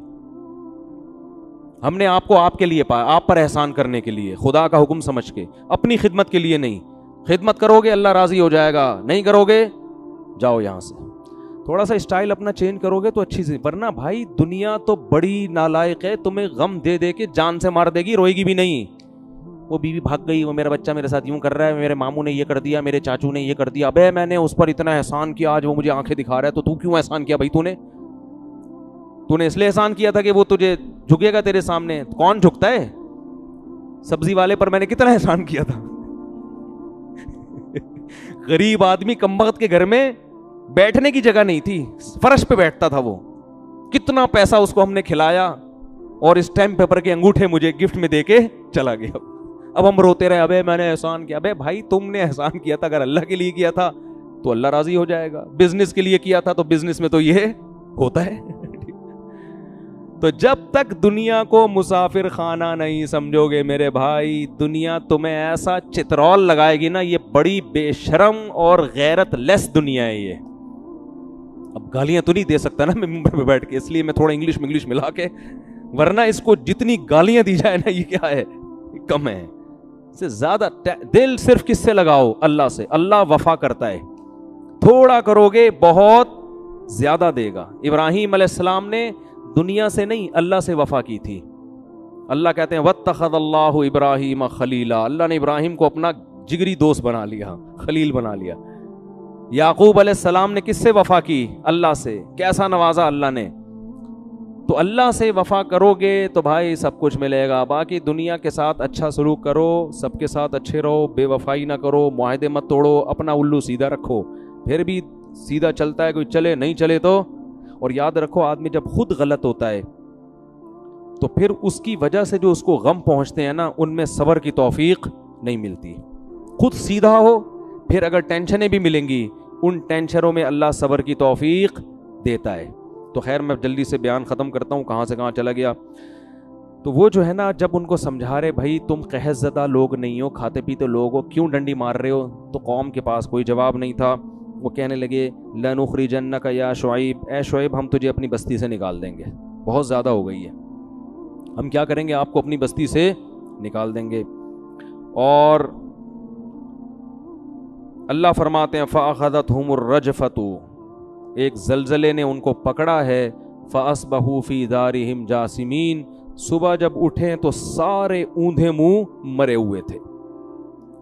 ہم نے آپ کو آپ کے لیے پایا, آپ پر احسان کرنے کے لیے, خدا کا حکم سمجھ کے, اپنی خدمت کے لیے نہیں. خدمت کرو گے اللہ راضی ہو جائے گا, نہیں کرو گے جاؤ یہاں سے. تھوڑا سا اسٹائل اپنا چینج کرو گے تو اچھی سی, ورنہ بھائی دنیا تو بڑی نالائق ہے, تمہیں غم دے دے کے جان سے مار دے گی, روئے گی بھی نہیں. وہ بیوی بھاگ گئی, وہ میرا بچہ میرے ساتھ یوں کر رہا ہے, میرے ماموں نے یہ کر دیا, میرے چاچو نے یہ کر دیا, ابے میں نے اس پر اتنا احسان کیا, آج وہ مجھے آنکھیں دکھا رہا ہے, تو کیوں احسان کیا بھائی؟ تو نے اس لیے احسان کیا تھا کہ وہ تجھے جھکے گا تیرے سامنے. کون جھکتا ہے؟ سبزی والے پر میں نے کتنا احسان کیا تھا. غریب آدمی کمبخت کے گھر میں بیٹھنے کی جگہ نہیں تھی, فرش پہ بیٹھتا تھا وہ, کتنا پیسہ اس کو ہم نے کھلایا, اور اسٹیمپ پیپر کے انگوٹھے مجھے گفٹ میں دے کے چلا گیا. اب ہم روتے رہے, ابے میں نے احسان کیا. ابے بھائی تم نے احسان کیا تھا, اگر اللہ کے لیے کیا تھا تو اللہ راضی ہو جائے گا, بزنس کے لیے کیا تھا تو بزنس میں تو یہ ہوتا ہے. تو جب تک دنیا کو مسافر خانہ نہیں سمجھو گے میرے بھائی، دنیا تمہیں ایسا چترول لگائے گی نا، یہ بڑی بے شرم اور غیرت لیس دنیا ہے یہ. اب گالیاں تو نہیں دے سکتا نا میں ممبر پہ بیٹھ کے، اس لیے میں تھوڑا انگلش ملا کے، ورنہ اس کو جتنی گالیاں دی جائے نا یہ کیا ہے، کم ہے. سے زیادہ دل صرف کس سے لگاؤ؟ اللہ سے. اللہ وفا کرتا ہے، تھوڑا کرو گے بہت زیادہ دے گا. ابراہیم علیہ السلام نے دنیا سے نہیں اللہ سے وفا کی تھی. اللہ کہتے ہیں واتخذ اللہ ابراہیم خلیلا، اللہ نے ابراہیم کو اپنا جگری دوست بنا لیا، خلیل بنا لیا. یعقوب علیہ السلام نے کس سے وفا کی؟ اللہ سے. کیسا نوازا اللہ نے. تو اللہ سے وفا کرو گے تو بھائی سب کچھ ملے گا. باقی دنیا کے ساتھ اچھا سلوک کرو، سب کے ساتھ اچھے رہو، بے وفائی نہ کرو، معاہدے مت توڑو، اپنا الو سیدھا رکھو. پھر بھی سیدھا چلتا ہے کوئی چلے، نہیں چلے تو. اور یاد رکھو آدمی جب خود غلط ہوتا ہے تو پھر اس کی وجہ سے جو اس کو غم پہنچتے ہیں نا، ان میں صبر کی توفیق نہیں ملتی. خود سیدھا ہو پھر اگر ٹینشنیں بھی ملیں گی، ان ٹینشنوں میں اللہ صبر کی توفیق دیتا ہے. تو خیر میں جلدی سے بیان ختم کرتا ہوں، کہاں سے کہاں چلا گیا. تو وہ جو ہے نا جب ان کو سمجھا رہے بھائی تم قحط زدہ لوگ نہیں ہو، کھاتے پیتے لوگ ہو، کیوں ڈنڈی مار رہے ہو؟ تو قوم کے پاس کوئی جواب نہیں تھا. وہ کہنے لگے لَنُخْرِجَنَّكَ يَا شُعَيْب، اے شعیب ہم تجھے اپنی بستی سے نکال دیں گے، بہت زیادہ ہو گئی ہے، ہم کیا کریں گے، آپ کو اپنی بستی سے نکال دیں گے. اور اللہ فرماتے ہیں فَأَخَذَتْهُمُ الرَّجْفَةُ، ایک زلزلے نے ان کو پکڑا ہے. فَأَصْبَحُوا فِي دَارِهِمْ جَاثِمِينَ، صبح جب اٹھیں تو سارے اوندھے منہ مرے ہوئے تھے.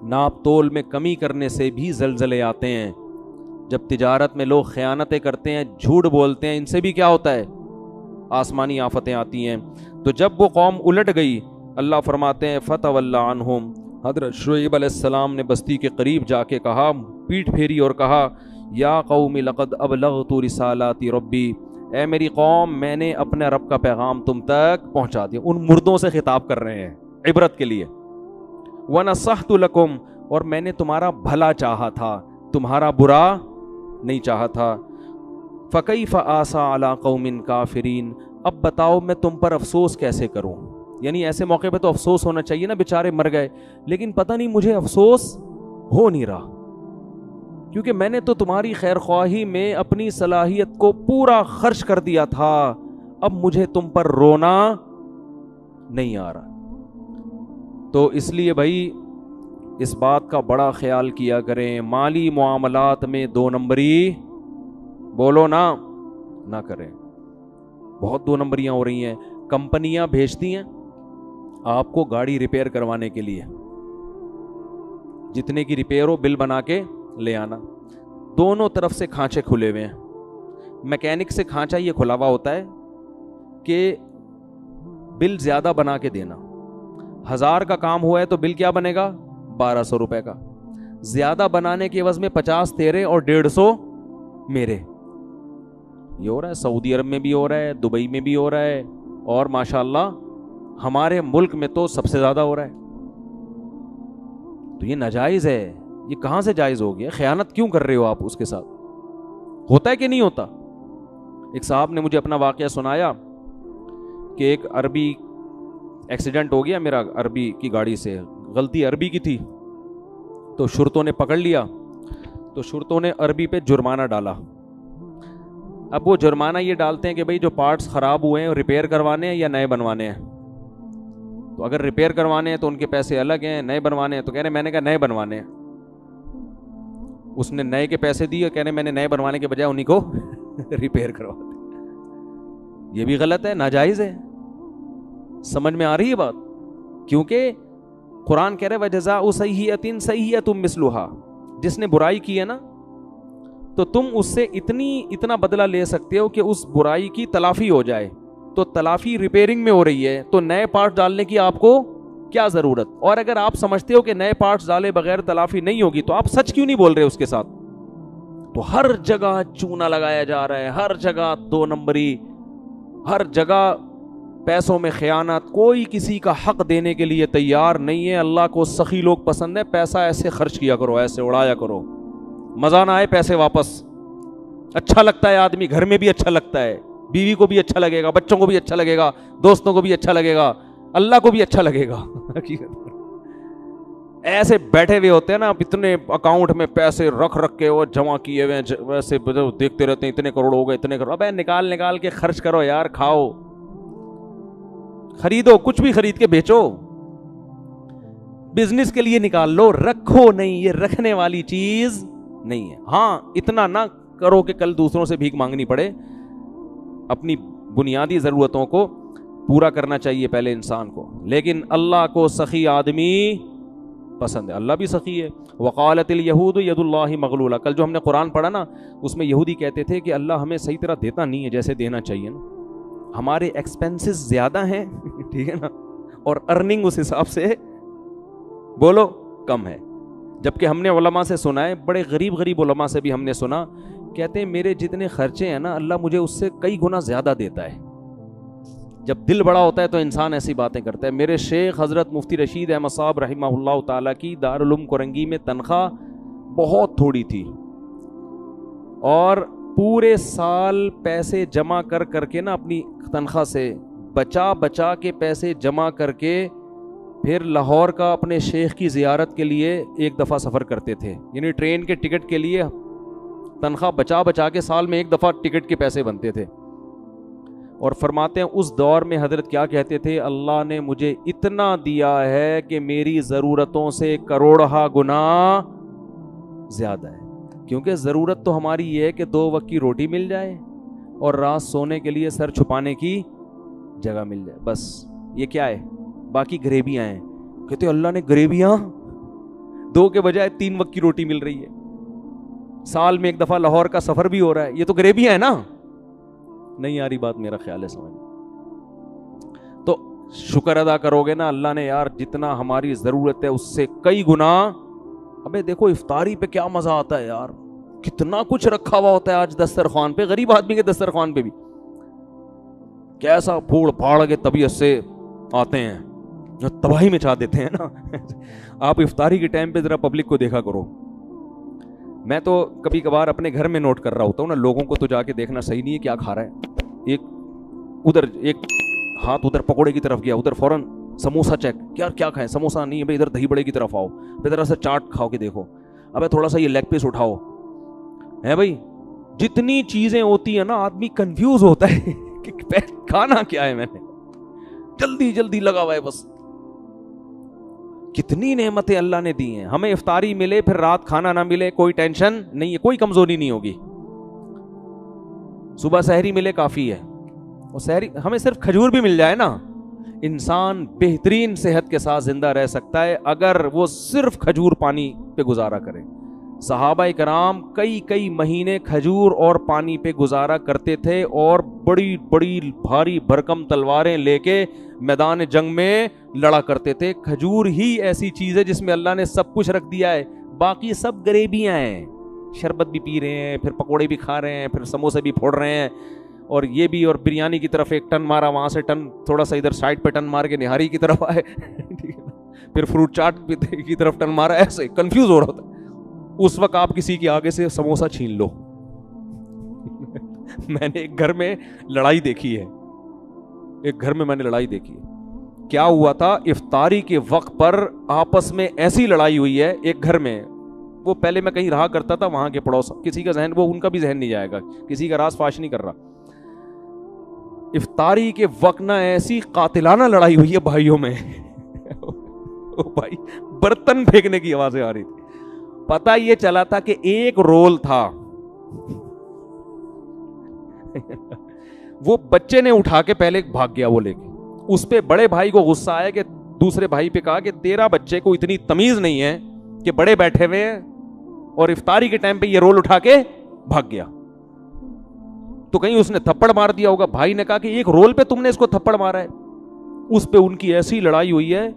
ناپ تول میں کمی کرنے سے بھی زلزلے آتے ہیں. جب تجارت میں لوگ خیانتیں کرتے ہیں، جھوٹ بولتے ہیں، ان سے بھی کیا ہوتا ہے، آسمانی آفتیں آتی ہیں. تو جب وہ قوم الٹ گئی، اللہ فرماتے ہیں فَتَوَلَّ عَنْهُمْ، حضرت شعیب علیہ السلام نے بستی کے قریب جا کے کہا، پیٹ پھیری اور کہا یا قوم لقد ابلغت رسالات ربی، اے میری قوم میں نے اپنے رب کا پیغام تم تک پہنچا دیا. ان مردوں سے خطاب کر رہے ہیں عبرت کے لیے. وَنَصَحْتُ لَكُمْ، اور میں نے تمہارا بھلا چاہا تھا، تمہارا برا نہیں چاہا تھا. فَكَيْفَ آسَىٰ عَلَىٰ قَوْمٍ كَافِرِينَ، اب بتاؤ میں تم پر افسوس کیسے کروں. یعنی ایسے موقع پہ تو افسوس ہونا چاہیے نا، بیچارے مر گئے، لیکن پتہ نہیں مجھے افسوس ہو نہیں رہا، کیونکہ میں نے تو تمہاری خیر خواہی میں اپنی صلاحیت کو پورا خرچ کر دیا تھا، اب مجھے تم پر رونا نہیں آ رہا. تو اس لیے بھائی اس بات کا بڑا خیال کیا کریں، مالی معاملات میں 2 نمبری بولو نہ کریں. بہت 2 نمبریاں ہو رہی ہیں. کمپنیاں بھیجتی ہیں آپ کو گاڑی ریپیئر کروانے کے لیے، جتنے کی ریپیئر ہو بل بنا کے لے آنا. دونوں طرف سے کھانچے کھلے ہوئے ہیں. میکینک سے کھانچا یہ کھلا ہوا ہوتا ہے کہ بل زیادہ بنا کے دینا. 1000 کا کام ہوا ہے تو بل کیا بنے گا، 1200 روپے کا. زیادہ بنانے کے عوض میں 50 تیرے اور 150 میرے. یہ ہو رہا ہے سعودی عرب میں بھی ہو رہا ہے، دبئی میں بھی ہو رہا ہے، اور ماشاءاللہ ہمارے ملک میں تو سب سے زیادہ ہو رہا ہے. تو یہ ناجائز ہے. یہ کہاں سے جائز ہو گیا؟ خیانت کیوں کر رہے ہو آپ اس کے ساتھ؟ ہوتا ہے کہ نہیں ہوتا؟ ایک صاحب نے مجھے اپنا واقعہ سنایا کہ ایک عربی ایکسیڈنٹ ہو گیا میرا عربی کی گاڑی سے، غلطی عربی کی تھی، تو شرطوں نے پکڑ لیا، تو شرطوں نے عربی پہ جرمانہ ڈالا. اب وہ جرمانہ یہ ڈالتے ہیں کہ بھئی جو پارٹس خراب ہوئے ہیں ریپیئر کروانے ہیں یا نئے بنوانے ہیں. تو اگر ریپیئر کروانے ہیں تو ان کے پیسے الگ ہیں، نئے بنوانے ہیں تو کہہ رہے میں نے کہا نئے بنوانے ہیں. اس نے نئے کے پیسے دیے، کہہ رہے میں نے نئے بنوانے کے بجائے انہی کو ریپیئر کروا دے. یہ بھی غلط ہے، ناجائز ہے. سمجھ میں آ رہی ہے بات؟ کیونکہ قرآن کہہ رہے وَجَزَاءُ سَیِّئَةٍ سَیِّئَةٌ مِثْلُهَا، جس نے برائی کی ہے نا تو تم اس سے اتنا بدلہ لے سکتے ہو کہ اس برائی کی تلافی ہو جائے. تو تلافی ریپیئرنگ میں ہو رہی ہے تو نئے پارٹ ڈالنے کی آپ کو کیا ضرورت؟ اور اگر آپ سمجھتے ہو کہ نئے پارٹس ڈالے بغیر تلافی نہیں ہوگی تو آپ سچ کیوں نہیں بول رہے اس کے ساتھ؟ تو ہر جگہ چونا لگایا جا رہا ہے، ہر جگہ 2 نمبری، ہر جگہ پیسوں میں خیانت، کوئی کسی کا حق دینے کے لیے تیار نہیں ہے. اللہ کو سخی لوگ پسند ہے. پیسہ ایسے خرچ کیا کرو، ایسے اڑایا کرو، مزہ نہ آئے پیسے واپس. اچھا لگتا ہے آدمی، گھر میں بھی اچھا لگتا ہے، بیوی کو بھی اچھا لگے گا, بچوں کو بھی اچھا لگے گا, دوستوں کو بھی اچھا لگے گا, اللہ کو بھی اچھا لگے گا. ایسے بیٹھے ہوئے ہوتے ہیں نا, اتنے اکاؤنٹ میں پیسے رکھ کے وہ جمع کیے ہوئے ہیں, ویسے دیکھتے رہتے ہیں اتنے کروڑ ہو گئے, اتنے کروڑ. ابے نکال کے خرچ کرو یار, کھاؤ, خریدو, کچھ بھی خرید کے بیچو, بزنس کے لیے نکال لو, رکھو نہیں, یہ رکھنے والی چیز نہیں ہے. ہاں اتنا نہ کرو کہ کل دوسروں سے بھیک مانگنی پڑے, اپنی بنیادی ضرورتوں کو پورا کرنا چاہیے پہلے انسان کو. لیکن اللہ کو سخی آدمی پسند ہے, اللہ بھی سخی ہے. وقالت الیہود ید اللہ مغلولہ, کل جو ہم نے قرآن پڑھا نا اس میں یہودی کہتے تھے کہ اللہ ہمیں صحیح طرح دیتا نہیں ہے جیسے دینا چاہیے نا, ہمارے ایکسپینسز زیادہ ہیں, ٹھیک ہے نا, اور ارننگ اس حساب سے بولو کم ہے. جبکہ ہم نے علماء سے سنا ہے, بڑے غریب علماء سے بھی ہم نے سنا, کہتے ہیں میرے جتنے خرچے ہیں نا اللہ مجھے اس سے کئی گنا زیادہ دیتا ہے. جب دل بڑا ہوتا ہے تو انسان ایسی باتیں کرتا ہے. میرے شیخ حضرت مفتی رشید احمد صاحب رحمہ اللہ تعالیٰ کی دارالعلوم کرنگی میں تنخواہ بہت تھوڑی تھی, اور پورے سال پیسے جمع کر کے نا اپنی تنخواہ سے بچا کے پیسے جمع کر کے پھر لاہور کا اپنے شیخ کی زیارت کے لیے ایک دفعہ سفر کرتے تھے. یعنی ٹرین کے ٹکٹ کے لیے تنخواہ بچا کے سال میں ایک دفعہ ٹکٹ کے پیسے بنتے تھے. اور فرماتے ہیں اس دور میں حضرت کیا کہتے تھے, اللہ نے مجھے اتنا دیا ہے کہ میری ضرورتوں سے کروڑہ گنا زیادہ ہے. کیونکہ ضرورت تو ہماری یہ ہے کہ 2 وقت کی روٹی مل جائے اور رات سونے کے لیے سر چھپانے کی جگہ مل جائے, بس یہ کیا ہے, باقی گریبیاں ہیں. کہتے اللہ نے گریبیاں 2 کے بجائے 3 وقت کی روٹی مل رہی ہے, سال میں ایک دفعہ لاہور کا سفر بھی ہو رہا ہے, یہ تو گریبیاں ہیں نا. نہیں آ رہی بات, میرا خیال ہے سمجھ. تو شکر ادا کرو گے نا, اللہ نے یار جتنا ہماری ضرورت ہے اس سے کئی گنا. ابے دیکھو افطاری پہ کیا مزہ آتا ہے یار, کتنا کچھ رکھا ہوا ہوتا ہے آج دسترخوان پہ, غریب آدمی کے دسترخوان پہ بھی کیسا پھوڑ پھاڑ کے طبیعت سے آتے ہیں جو تباہی مچا دیتے ہیں نا. آپ افطاری کے ٹائم پہ ذرا پبلک کو دیکھا کرو. میں تو کبھی کبھار اپنے گھر میں نوٹ کر رہا ہوتا ہوں نا, لوگوں کو تو جا کے دیکھنا صحیح نہیں ہے کیا کھا رہا ہے. ایک ہاتھ ادھر پکوڑے کی طرف گیا, ادھر فوراً سموسہ چیک, کیا کھائیں, سموسہ نہیں ہے بھائی, ادھر دہی بڑے کی طرف آؤ, ادھر سے چاٹ کھاؤ کے دیکھو, ابے تھوڑا سا یہ لیگ پیس اٹھاؤ, ہے بھائی. جتنی چیزیں ہوتی ہیں نا آدمی کنفیوز ہوتا ہے کہ کھانا کیا ہے, میں نے جلدی لگا ہوا ہے بس. کتنی نعمتیں اللہ نے دی ہیں ہمیں. افطاری ملے پھر رات کھانا نہ ملے کوئی ٹینشن نہیں ہے, کوئی کمزوری نہیں ہوگی. صبح سحری ملے کافی ہے, اور سحری ہمیں صرف کھجور بھی مل جائے نا, انسان بہترین صحت کے ساتھ زندہ رہ سکتا ہے اگر وہ صرف کھجور پانی پہ گزارا کرے. صحابہ کرام کئی مہینے کھجور اور پانی پہ گزارا کرتے تھے, اور بڑی بھاری بھرکم تلواریں لے کے میدان جنگ میں لڑا کرتے تھے. کھجور ہی ایسی چیز ہے جس میں اللہ نے سب کچھ رکھ دیا ہے, باقی سب گریبیاں ہیں. شربت بھی پی رہے ہیں, پھر پکوڑے بھی کھا رہے ہیں, پھر سموسے بھی پھوڑ رہے ہیں, اور یہ بھی, اور بریانی کی طرف ایک ٹن مارا, وہاں سے ٹن تھوڑا سا ادھر سائڈ پہ ٹن مار کے نہاری کی طرف آئے, پھر فروٹ چاٹ کی طرف ٹن مارا, ایسے کنفیوز ہو رہا ہوتا. اس وقت آپ کسی کے آگے سے سموسہ چھین لو. میں نے ایک گھر میں لڑائی دیکھی ہے, کیا ہوا تھا, افطاری کے وقت پر آپس میں ایسی لڑائی ہوئی ہے ایک گھر میں. وہ پہلے میں کہیں رہا کرتا تھا, وہاں کے پڑوس, کسی کا ذہن, وہ ان کا بھی ذہن نہیں جائے گا, کسی کا راز فاش نہیں کر رہا. افطاری کے وقت نہ ایسی قاتلانہ لڑائی ہوئی ہے بھائیوں میں. بھائی برتن پھینکنے کی آوازیں آ رہی تھی. پتہ یہ چلا تھا کہ ایک رول تھا, وہ بچے نے اٹھا کے پہلے بھاگ گیا وہ لے کے. اس پہ بڑے بھائی کو غصہ آیا کہ دوسرے بھائی پہ کہا کہ تیرا بچے کو اتنی تمیز نہیں ہے کہ بڑے بیٹھے ہوئے ہیں اور افطاری کے ٹائم پہ یہ رول اٹھا کے بھاگ گیا. تو کہیں اس نے تھپڑ مار دیا ہوگا. بھائی نے کہا کہ ایک رول پہ تم نے اس کو تھپڑ مارا ہے. اس پہ ان کی ایسی لڑائی ہوئی ہے,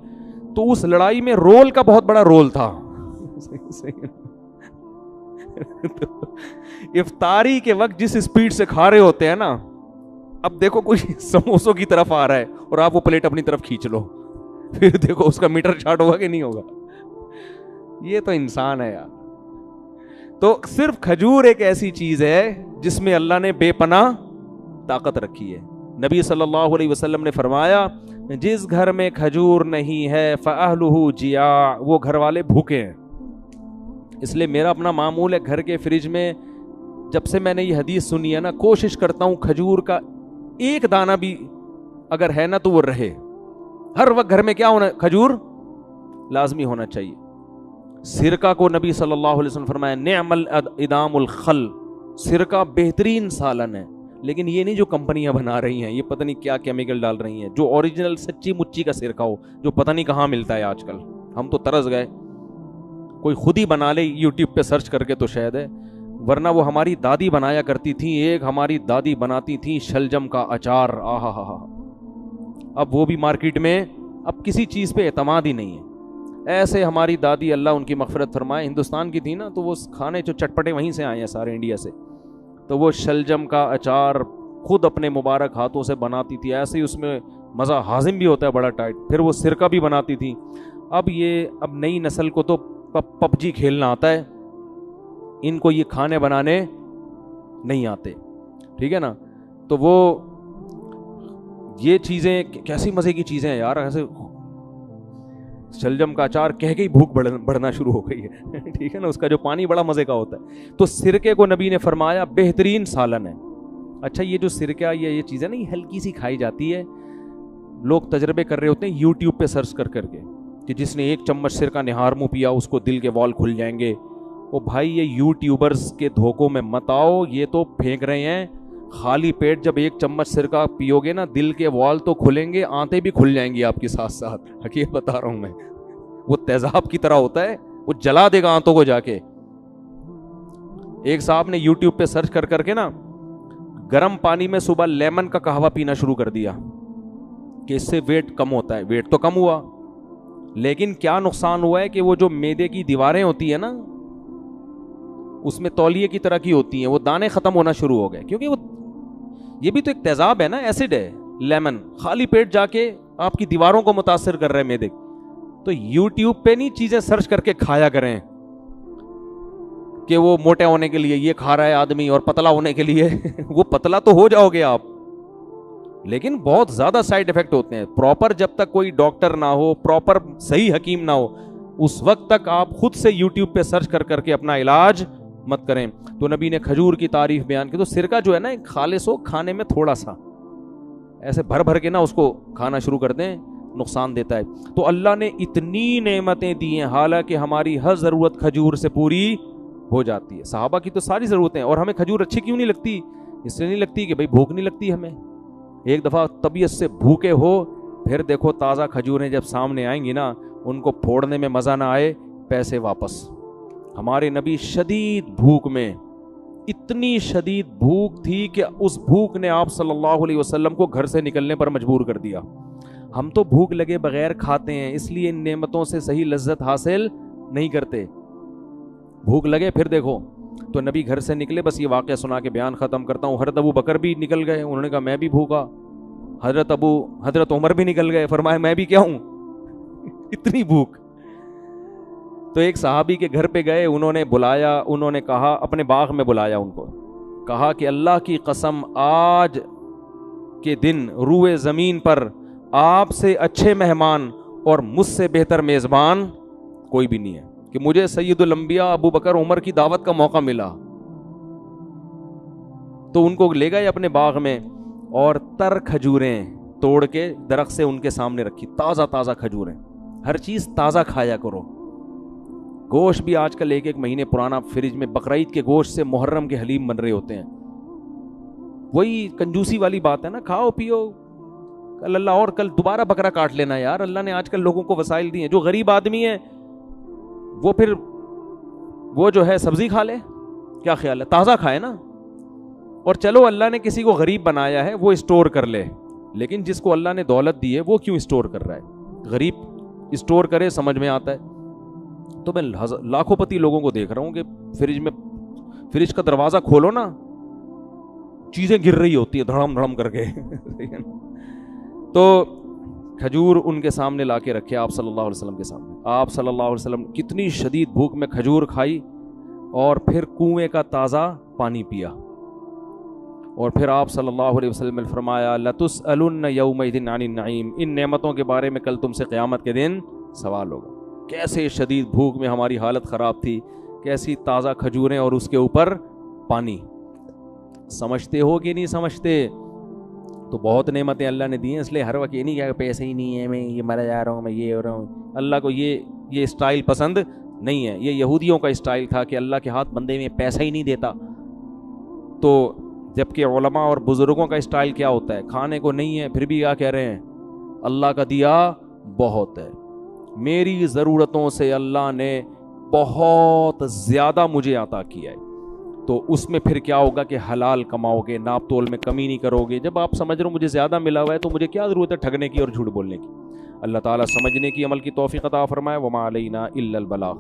تو اس لڑائی میں رول کا بہت بڑا رول تھا. افطاری کے وقت جس اسپیڈ سے کھا رہے ہوتے ہیں نا, اب دیکھو کوئی سموسوں کی طرف آ رہا ہے اور آپ وہ پلیٹ اپنی طرف کھینچ لو, پھر دیکھو اس کا میٹر چارٹ ہوگا کہ نہیں ہوگا. یہ تو انسان ہے یار. تو صرف کھجور ایک ایسی چیز ہے جس میں اللہ نے بے پناہ طاقت رکھی ہے. نبی صلی اللہ علیہ وسلم نے فرمایا جس گھر میں کھجور نہیں ہے فأہلہ جیاع، وہ گھر والے بھوکے ہیں. اس لیے میرا اپنا معمول ہے گھر کے فریج میں جب سے میں نے یہ حدیث سنی ہے نا کوشش کرتا ہوں کھجور کا ایک دانہ بھی اگر ہے نا تو وہ رہے. ہر وقت گھر میں کیا ہونا، کھجور لازمی ہونا چاہیے. سرکہ کو نبی صلی اللہ علیہ وسلم فرمایا نعم الادام الخل، سرکہ بہترین سالن ہے. لیکن یہ نہیں جو کمپنیاں بنا رہی ہیں، یہ پتہ نہیں کیا کیمیکل ڈال رہی ہیں. جو اوریجنل سچی مچی کا سرکہ ہو جو پتہ نہیں کہاں ملتا ہے آج کل. ہم تو ترس گئے، کوئی خود ہی بنا لے یوٹیوب پہ سرچ کر کے تو شاید ہے، ورنہ وہ ہماری دادی بنایا کرتی تھی. ایک ہماری دادی بناتی تھی شلجم کا اچار، آہا ہا ہا. اب وہ بھی مارکیٹ میں اب کسی چیز پہ اعتماد ہی نہیں ہے. ایسے ہماری دادی اللہ ان کی مغفرت فرمائے ہندوستان کی تھی نا، تو وہ کھانے جو چٹپٹے وہیں سے آئے ہیں سارے انڈیا سے، تو وہ شلجم کا اچار خود اپنے مبارک ہاتھوں سے بناتی تھی. ایسے ہی اس میں مزہ ہاضم بھی ہوتا ہے بڑا ٹائٹ. پھر وہ سرکہ بھی بناتی تھی. اب نئی نسل کو تو پب جی کھیلنا آتا ہے، ان کو یہ کھانے بنانے نہیں آتے. ٹھیک ہے نا. تو وہ یہ چیزیں کیسی مزے کی چیزیں ہیں یار. ایسے شلجم کا اچار کہہ کے ہی بھوک بڑھنا شروع ہو گئی ہے. ٹھیک ہے نا. اس کا جو پانی بڑا مزے کا ہوتا ہے. تو سرکے کو نبی نے فرمایا بہترین سالن ہے. اچھا یہ جو سرکہ یہ چیزیں نہیں ہلکی سی کھائی جاتی ہے، لوگ تجربے کر رہے ہوتے ہیں یوٹیوب پہ سرچ کر کے کہ جس نے 1 چمچ سرکہ نہار منہ پیا اس کو دل کے وال کھل جائیں گے. او بھائی یہ یوٹیوبرز کے دھوکوں میں مت آؤ، یہ تو پھینک رہے ہیں. خالی پیٹ جب 1 چمچ سرکہ پیو گے نا دل کے وال تو کھلیں گے، آنتیں بھی کھل جائیں گی آپ کی ساتھ ساتھ. حقیقت بتا رہا ہوں میں، وہ تیزاب کی طرح ہوتا ہے، وہ جلا دے گا آنتوں کو جا کے. ایک صاحب نے یوٹیوب پہ سرچ کر کے نا گرم پانی میں صبح لیمن کا قہوہ پینا شروع کر دیا کہ اس سے ویٹ کم ہوتا ہے. ویٹ تو کم ہوا، لیکن کیا نقصان ہوا ہے کہ وہ جو معدے کی دیواریں ہوتی ہیں نا اس میں تولیے کی طرح کی ہوتی ہیں، وہ دانے ختم ہونا شروع ہو گئے. کیونکہ وہ یہ بھی تو ایک تیزاب ہے نا، ایسڈ ہے لیمن. خالی پیٹ جا کے آپ کی دیواروں کو متاثر کر رہے ہیں معدے. تو یوٹیوب پہ نہیں چیزیں سرچ کر کے کھایا کریں کہ وہ موٹے ہونے کے لیے یہ کھا رہا ہے آدمی اور پتلا ہونے کے لیے وہ پتلا تو ہو جاؤ گے آپ، لیکن بہت زیادہ سائیڈ ایفیکٹ ہوتے ہیں. پراپر جب تک کوئی ڈاکٹر نہ ہو، پراپر صحیح حکیم نہ ہو، اس وقت تک آپ خود سے یوٹیوب پہ سرچ کر کے اپنا علاج مت کریں. تو نبی نے کھجور کی تعریف بیان کی. تو سرکہ جو ہے نا ایک خالص ہو، کھانے میں تھوڑا سا ایسے بھر کے نا اس کو کھانا شروع کر دیں، نقصان دیتا ہے. تو اللہ نے اتنی نعمتیں دی ہیں، حالانکہ ہماری ہر ضرورت کھجور سے پوری ہو جاتی ہے. صحابہ کی تو ساری ضرورتیں، اور ہمیں کھجور اچھی کیوں نہیں لگتی؟ اس لیے نہیں لگتی کہ بھائی بھوک نہیں لگتی ہمیں. ایک دفعہ طبیعت سے بھوکے ہو، پھر دیکھو تازہ کھجوریں جب سامنے آئیں گی نا ان کو پھوڑنے میں مزہ نہ آئے، پیسے واپس. ہمارے نبی شدید بھوک میں، اتنی شدید بھوک تھی کہ اس بھوک نے آپ صلی اللہ علیہ وسلم کو گھر سے نکلنے پر مجبور کر دیا. ہم تو بھوک لگے بغیر کھاتے ہیں، اس لیے ان نعمتوں سے صحیح لذت حاصل نہیں کرتے. بھوک لگے پھر دیکھو. تو نبی گھر سے نکلے، بس یہ واقعہ سنا کے بیان ختم کرتا ہوں. حضرت ابو بکر بھی نکل گئے، انہوں نے کہا میں بھی بھوکا. حضرت عمر بھی نکل گئے، فرمایا میں بھی کیا ہوں اتنی بھوک. تو ایک صحابی کے گھر پہ گئے، انہوں نے بلایا، انہوں نے کہا اپنے باغ میں بلایا ان کو، کہا کہ اللہ کی قسم آج کے دن روئے زمین پر آپ سے اچھے مہمان اور مجھ سے بہتر میزبان کوئی بھی نہیں ہے، کہ مجھے سید الانبیاء ابو بکر عمر کی دعوت کا موقع ملا. تو ان کو لے گئے اپنے باغ میں اور تر کھجوریں توڑ کے درخت سے ان کے سامنے رکھی، تازہ تازہ کھجوریں. ہر چیز تازہ کھایا کرو. گوشت بھی آج کل 1 مہینے پرانا فریج میں، بقرعید کے گوشت سے محرم کے حلیم بن رہے ہوتے ہیں. وہی کنجوسی والی بات ہے نا، کھاؤ پیو، کل اللہ اور کل دوبارہ بکرا کاٹ لینا. یار اللہ نے آج کل لوگوں کو وسائل دیے ہیں. جو غریب آدمی ہے وہ پھر وہ جو ہے سبزی کھا لے، کیا خیال ہے؟ تازہ کھائے نا. اور چلو اللہ نے کسی کو غریب بنایا ہے وہ اسٹور کر لے، لیکن جس کو اللہ نے دولت دی ہے وہ کیوں اسٹور کر رہا ہے؟ غریب اسٹور کرے، سمجھ میں آتا ہے. تو میں لاکھوں پتی لوگوں کو دیکھ رہا ہوں کہ فریج کا دروازہ کھولو نا، چیزیں گر رہی ہوتی ہے دھڑم دھڑم کر کے. تو کھجور ان کے سامنے لا کے رکھے آپ صلی اللہ علیہ وسلم کے سامنے. آپ صلی اللہ علیہ وسلم کتنی شدید بھوک میں کھجور کھائی اور پھر کنویں کا تازہ پانی پیا. اور پھر آپ صلی اللہ علیہ وسلم نے فرمایا لَتُسْأَلُنَّ يَوْمَئِذٍ عَنِ النَّعِيمِ، ان نعمتوں کے بارے میں کل تم سے قیامت کے دن سوال ہوگا. کیسے شدید بھوک میں ہماری حالت خراب تھی، کیسی تازہ کھجوریں اور اس کے اوپر پانی. سمجھتے ہو کہ نہیں سمجھتے؟ تو بہت نعمتیں اللہ نے دی ہیں، اس لیے ہر وقت یہ نہیں کہ پیسے ہی نہیں ہیں، میں یہ مرا جا رہا ہوں، میں یہ ہو رہا ہوں. اللہ کو یہ اسٹائل پسند نہیں ہے. یہ یہودیوں کا اسٹائل تھا کہ اللہ کے ہاتھ بندے میں پیسہ ہی نہیں دیتا. تو جبکہ علماء اور بزرگوں کا اسٹائل کیا ہوتا ہے؟ کھانے کو نہیں ہے پھر بھی کیا کہہ رہے ہیں؟ اللہ کا دیا بہت ہے، میری ضرورتوں سے اللہ نے بہت زیادہ مجھے عطا کیا ہے. تو اس میں پھر کیا ہوگا کہ حلال کماؤ گے، ناپ تول میں کمی نہیں کرو گے. جب آپ سمجھ رہے ہو مجھے زیادہ ملا ہوا ہے تو مجھے کیا ضرورت ہے ٹھگنے کی اور جھوٹ بولنے کی. اللہ تعالیٰ سمجھنے کی عمل کی توفیق عطا فرمائے. وما علینا الا البلاغ.